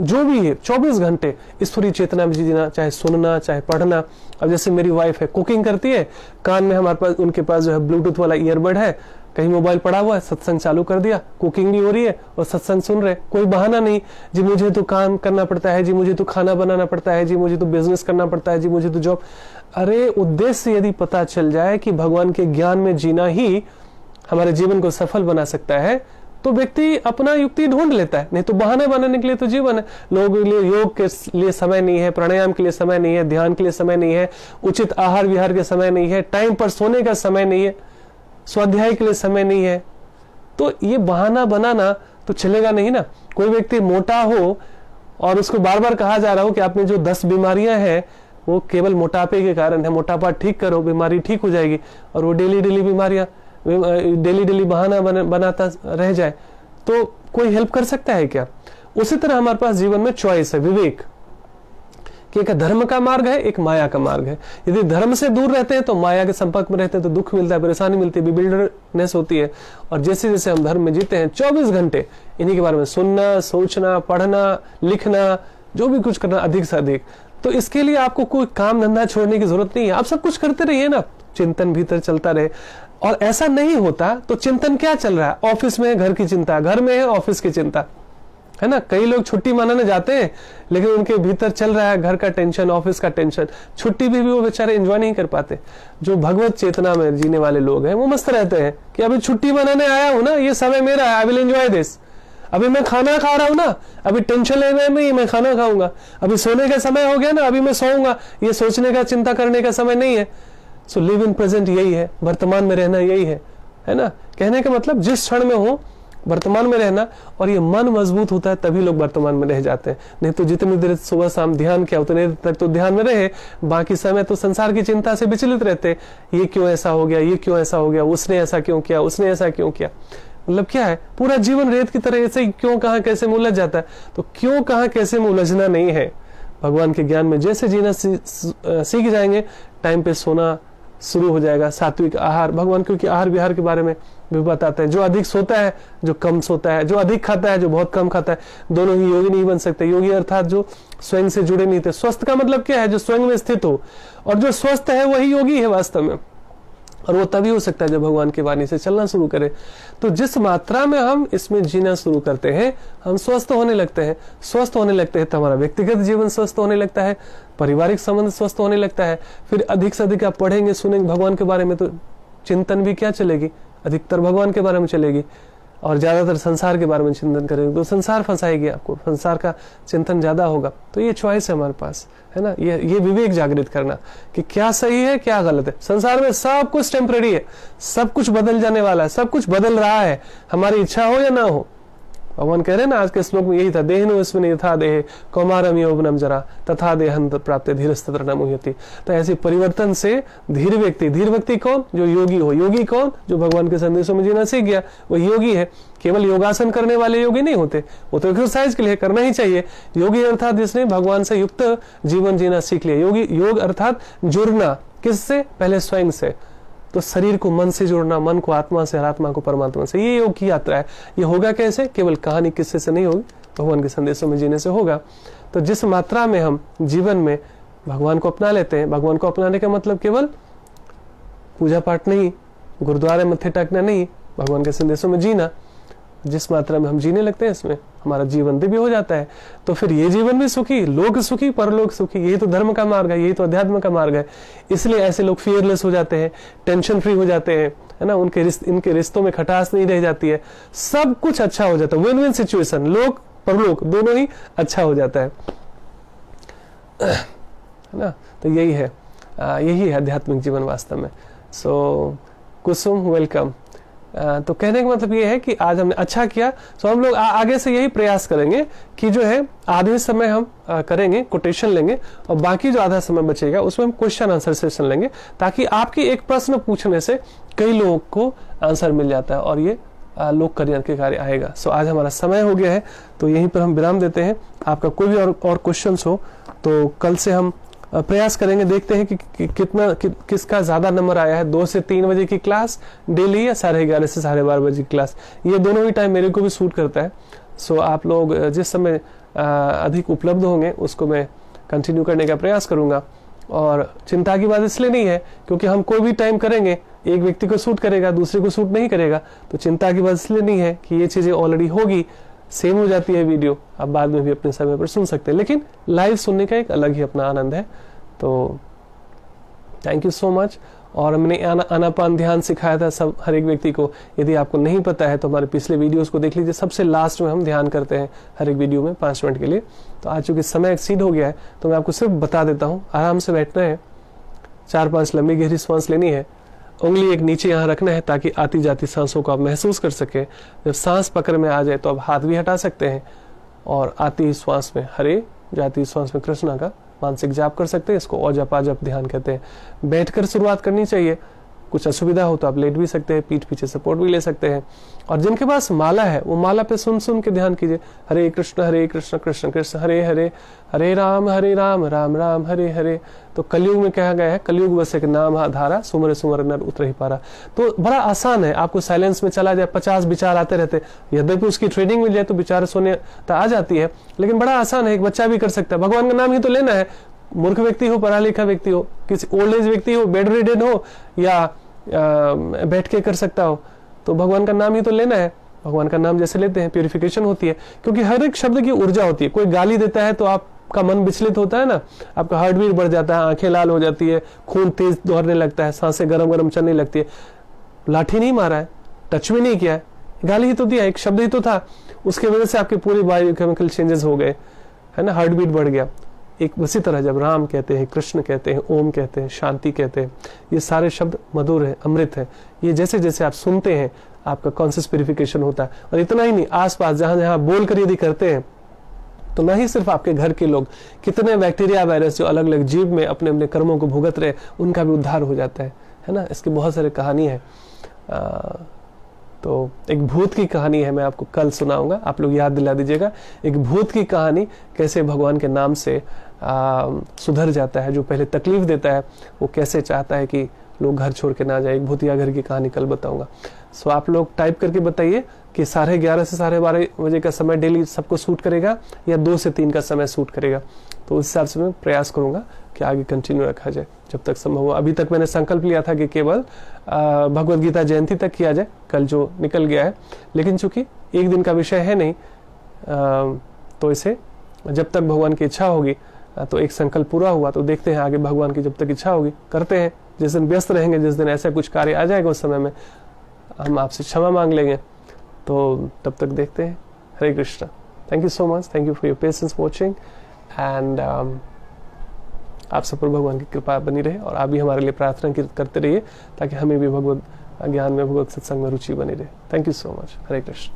Speaker 1: जो भी है 24 घंटे ईश्वरीय चेतना में जीना, चाहे सुनना, चाहे पढ़ना। अब जैसे मेरी वाइफ है, कुकिंग करती है, कान में हमारे पास, उनके पास जो है ब्लूटूथ वाला ईयरबड है, कहीं मोबाइल पड़ा हुआ है, सत्संग चालू कर दिया, कुकिंग भी हो रही है और सत्संग सुन रहे। कोई बहाना नहीं, जी मुझे तो काम करना पड़ता है, जी मुझे तो खाना बनाना पड़ता है, जी मुझे तो बिजनेस करना पड़ता है, जी मुझे तो जॉब। अरे उद्देश्य यदि पता चल जाए कि भगवान के ज्ञान में जीना ही हमारे जीवन को सफल बना सकता है, तो व्यक्ति अपना युक्ति ढूंढ लेता है। नहीं तो बहाने बनाने के लिए तो जीवन है। लोगों के लिए योग के लिए समय नहीं है, प्राणायाम के लिए समय नहीं है, ध्यान के लिए समय नहीं है, उचित आहार विहार के समय नहीं है, टाइम पर सोने का समय नहीं है, स्वाध्याय के लिए समय नहीं है। तो ये बहाना बनाना तो चलेगा नहीं ना। कोई व्यक्ति मोटा हो और उसको बार बार कहा जा रहा हो कि आप में जो 10 बीमारियां हैं वो केवल मोटापे के कारण है, मोटापा ठीक करो, बीमारी ठीक हो जाएगी, और वो डेली डेली बहाना बनाता रह जाए, तो कोई हेल्प कर सकता है क्या? उसी तरह हमारे पास जीवन में चॉइस है, विवेक, कि एक धर्म का मार्ग है, एक माया का मार्ग है। यदि धर्म से दूर रहते हैं तो माया के संपर्क में रहते हैं तो दुख मिलता है, परेशानी मिलती है, बिल्डरनेस होती है। और जैसे जैसे हम धर्म में जीते हैं, 24 घंटे इन्हीं के बारे में सुनना, सोचना, पढ़ना, लिखना, जो भी कुछ करना अधिक से अधिक। तो इसके लिए आपको कोई काम धंधा छोड़ने की जरूरत नहीं है, आप सब कुछ करते रहिए ना, चिंतन भीतर चलता रहे। और ऐसा नहीं होता तो चिंतन क्या चल रहा है? ऑफिस में घर की चिंता, घर में है ऑफिस की चिंता, है ना। कई लोग छुट्टी मनाने जाते हैं लेकिन उनके भीतर चल रहा है घर का टेंशन, ऑफिस का टेंशन। छुट्टी भी वो बेचारे एंजॉय नहीं कर पाते। जो भगवत चेतना में जीने वाले लोग हैं वो मस्त रहते हैं कि अभी छुट्टी मनाने आया हूं ना, ये समय मेरा है, आई विल एंजॉय दिस। अभी मैं खाना खा रहा हूं ना, अभी टेंशन लेने में ही मैं खाना खाऊंगा। अभी सोने का समय हो गया ना, अभी मैं सोऊंगा, ये सोचने का, चिंता करने का समय नहीं है। सो लिव इन प्रेजेंट यही है, वर्तमान में रहना यही है ना। कहने का मतलब जिस क्षण में हो वर्तमान में रहना, और ये मन मजबूत होता है तभी लोग वर्तमान में रह जाते हैं। नहीं तो जितनी देर सुबह शाम ध्यान किया उतने देर तक तो ध्यान में रहे, बाकी समय तो संसार की चिंता से विचलित रहते। ये क्यों ऐसा हो गया, ये क्यों ऐसा हो गया, उसने ऐसा क्यों किया, उसने ऐसा क्यों किया। मतलब क्या है, पूरा जीवन रेत की तरह ऐसे ही क्यों कहां कैसे में उलझ जाता है। तो क्यों कहां कैसे में उलझना नहीं है। भगवान के ज्ञान में जैसे जीना सीख जाएंगे, टाइम पे सोना शुरू हो जाएगा, सात्विक आहार। भगवान क्योंकि आहार विहार के बारे में भी बताते हैं, जो अधिक सोता है, जो कम सोता है, जो अधिक खाता है, जो बहुत कम खाता है, दोनों ही योगी नहीं बन सकते। योगी अर्थात जो स्वयं से जुड़े नहीं थे। स्वस्थ का मतलब क्या है? जो स्वयं में स्थित हो, और जो स्वस्थ है वही योगी है वास्तव में। और वो तभी हो सकता है जब भगवान की वाणी से चलना शुरू करे। तो जिस मात्रा में हम इसमें जीना शुरू करते हैं, हम स्वस्थ होने लगते हैं। स्वस्थ होने लगते हैं तो हमारा व्यक्तिगत जीवन स्वस्थ होने लगता है, पारिवारिक संबंध स्वस्थ होने लगता है। फिर अधिक से अधिक आप पढ़ेंगे, सुनेंगे भगवान के बारे में, तो चिंतन भी क्या चलेगी, अधिकतर भगवान के बारे में चलेगी। और ज्यादातर संसार के बारे में चिंतन करेंगे तो संसार फंसाएगी आपको, संसार का चिंतन ज्यादा होगा। तो ये चॉइस है हमारे पास, है ना। ये विवेक जागृत करना कि क्या सही है क्या गलत है। संसार में सब कुछ टेम्परेरी है, सब कुछ बदल जाने वाला है, सब कुछ बदल रहा है, हमारी इच्छा हो या ना हो। भगवान कह रहे हैं ना, आज के श्लोक में यही था, देहनु अस्मिन् यथा देहे कौमारम यौवनम जरा तथा देहंत प्राप्ते धीरस्तत्र न मुह्यति। तो ऐसे परिवर्तन से धीर व्यक्ति कौन? जो योगी हो। योगी कौन? जो भगवान के संदेशों में जीना सीख गया, वो योगी है। केवल योगासन करने वाले योगी नहीं होते, वो तो एक्सरसाइज के लिए करना ही चाहिए। योगी अर्थात जिसने भगवान से युक्त जीवन जीना सीख लिया। योगी, योग अर्थात जुड़ना, किससे? पहले स्वयं से। तो शरीर को मन से जोड़ना, मन को आत्मा से और आत्मा को परमात्मा से, ये योग की यात्रा है। ये होगा कैसे? केवल कहानी किस्से से नहीं होगी, भगवान के संदेशों में जीने से होगा। तो जिस मात्रा में हम जीवन में भगवान को अपना लेते हैं, भगवान को अपनाने का मतलब केवल पूजा पाठ नहीं, गुरुद्वारे मत्थे टेकना नहीं, भगवान के संदेशों में जीना। जिस मात्रा में हम जीने लगते हैं इसमें हमारा जीवन दिव्य हो जाता है। तो फिर ये जीवन भी सुखी, लोक सुखी, परलोक सुखी। यही तो धर्म का मार्ग है, यही तो अध्यात्म का मार्ग है। इसलिए ऐसे लोग फियरलेस हो जाते हैं, टेंशन फ्री हो जाते हैं, है ना। इनके रिश्तों में खटास नहीं रह जाती है, सब कुछ अच्छा हो जाता है। विन विन सिचुएशन, लोक परलोक दोनों ही अच्छा हो जाता है। है ना। तो यही है आध्यात्मिक जीवन वास्तव में। सो कुसुम वेलकम। तो कहने का मतलब ये है कि आज हमने अच्छा किया। तो हम लोग आगे से यही प्रयास करेंगे कि जो है आधे समय हम करेंगे कोटेशन लेंगे और बाकी जो आधा समय बचेगा उसमें हम क्वेश्चन आंसर सेशन लेंगे, ताकि आपकी एक प्रश्न पूछने से कई लोगों को आंसर मिल जाता है और ये लोक कल्याण के कार्य आएगा। सो आज हमारा समय हो गया है, तो यहीं पर हम विराम देते हैं। आपका कोई भी और क्वेश्चन हो तो कल से हम प्रयास करेंगे, देखते हैं कि किसका ज्यादा नंबर आया है। 2 से 3 बजे की क्लास डेली या 11:30 से 12:30 बजे की क्लास, ये दोनों ही टाइम मेरे को भी सूट करता है। सो आप लोग जिस समय अधिक उपलब्ध होंगे उसको मैं कंटिन्यू करने का प्रयास करूंगा। और चिंता की बात इसलिए नहीं है क्योंकि हम कोई भी टाइम करेंगे, एक व्यक्ति को सूट करेगा दूसरे को सूट नहीं करेगा, तो चिंता की बात इसलिए नहीं है कि ये चीजें ऑलरेडी होगी, सेम हो जाती है वीडियो, आप बाद में भी अपने समय पर सुन सकते हैं, लेकिन लाइव सुनने का एक अलग ही अपना आनंद है। तो थैंक यू सो मच। और मैंने आनापान ध्यान सिखाया था सब हर एक व्यक्ति को, यदि आपको नहीं पता है तो हमारे पिछले वीडियोस को देख लीजिए, सबसे लास्ट में हम ध्यान करते हैं हर एक वीडियो में 5 मिनट के लिए। तो आज चूंकि समय एक्सीड हो गया है तो मैं आपको सिर्फ बता देता हूँ, आराम से बैठना है, 4-5 लंबी गहरी सांस लेनी है, उंगली एक नीचे यहाँ रखना है ताकि आती जाती सांसों को आप महसूस कर सके। जब सांस पकड़ में आ जाए तो आप हाथ भी हटा सकते हैं और आती श्वास में हरे, जाती श्वास में कृष्णा का मानसिक जाप कर सकते हैं। इसको औजपा जप ध्यान कहते हैं। बैठकर शुरुआत करनी चाहिए, कुछ असुविधा हो तो आप लेट भी सकते हैं, पीठ पीछे सपोर्ट भी ले सकते हैं। और जिनके पास माला है वो माला पे सुन सुन के ध्यान कीजिए, हरे कृष्ण कृष्ण कृष्ण हरे हरे, हरे राम राम राम हरे हरे। तो कलयुग में कहा गया है, कलयुग बस एक नाम धारा, सुमर सुमर नर उतर ही पारा। तो बड़ा आसान है, आपको साइलेंस में चला जाए, 50 विचार आते रहते, यद्यपि उसकी ट्रेनिंग मिल जाए तो विचार सोने तक आ जाती है, लेकिन बड़ा आसान है, एक बच्चा भी कर सकता है। भगवान का नाम ही तो लेना है, मूर्ख व्यक्ति हो, पढ़ा लिखा व्यक्ति हो, किसी ओल्ड एज व्यक्ति हो, बेड रिडन हो या बैठ के कर सकता हो, तो भगवान का नाम ही तो लेना है। भगवान का नाम जैसे लेते हैं प्यूरिफिकेशन होती है, क्योंकि हर एक शब्द की ऊर्जा होती है। कोई गाली देता है तो आपका मन विचलित होता है ना, आपका हार्ट बीट बढ़ जाता है, आंखें लाल हो जाती है, खून तेज दौड़ने लगता है, सांसें गरम गरम चलने लगती है। लाठी नहीं मारा है, टच भी नहीं किया है, गाली ही तो दिया, एक शब्द ही तो था, उसकी वजह से आपके पूरे बायोकेमिकल चेंजेस हो गए, है ना, हार्ट बीट बढ़ गया। एक उसी तरह जब राम कहते हैं, कृष्ण कहते हैं, ओम कहते हैं, शांति कहते हैं, ये सारे शब्द मधुर है, अमृत है। ये जैसे जैसे आप सुनते हैं आपका कॉन्शियस प्यूरिफिकेशन होता है। और इतना ही नहीं, आसपास जहां जहां बोलकर यदि करते हैं तो न ही सिर्फ आपके घर के लोग, कितने बैक्टीरिया वायरस जो अलग अलग जीव में अपने अपने कर्मों को भुगत रहे, उनका भी उद्धार हो जाता है ना। इसकी बहुत सारी कहानी है। तो एक भूत की कहानी है, मैं आपको कल सुनाऊंगा, आप लोग याद दिला दीजिएगा। एक भूत की कहानी कैसे भगवान के नाम से सुधर जाता है, जो पहले तकलीफ देता है वो कैसे चाहता है कि लोग घर छोड़ के ना जाए। एक भूतिया घर की कहानी कल बताऊंगा। सो आप लोग टाइप करके बताइए कि 11:30 से 12:30 बजे का समय डेली सबको सूट करेगा या 2 से 3 का समय सूट करेगा। तो उस हिसाब से मैं प्रयास करूंगा कि आगे कंटिन्यू रखा जाए जब तक संभव हो। अभी तक मैंने संकल्प लिया था कि केवल भगवद गीता जयंती तक किया जाए, कल जो निकल गया है, लेकिन चूंकि एक दिन का विषय है नहीं, तो इसे जब तक भगवान की इच्छा होगी, तो एक संकल्प पूरा हुआ तो देखते हैं आगे भगवान की जब तक इच्छा होगी करते हैं। जिस दिन व्यस्त रहेंगे, जिस दिन ऐसा कुछ कार्य आ जाएगा, उस समय में हम आपसे क्षमा मांग लेंगे। तो तब तक देखते हैं। Hare Krishna. Thank you so much, thank you for your patience watching and आप सब पर भगवान की कृपा बनी रहे और आप भी हमारे लिए प्रार्थना करते रहिए ताकि हमें भी भगवत ज्ञान में, भगवत सत्संग में रुचि बनी रहे। Thank you so much. Hare Krishna.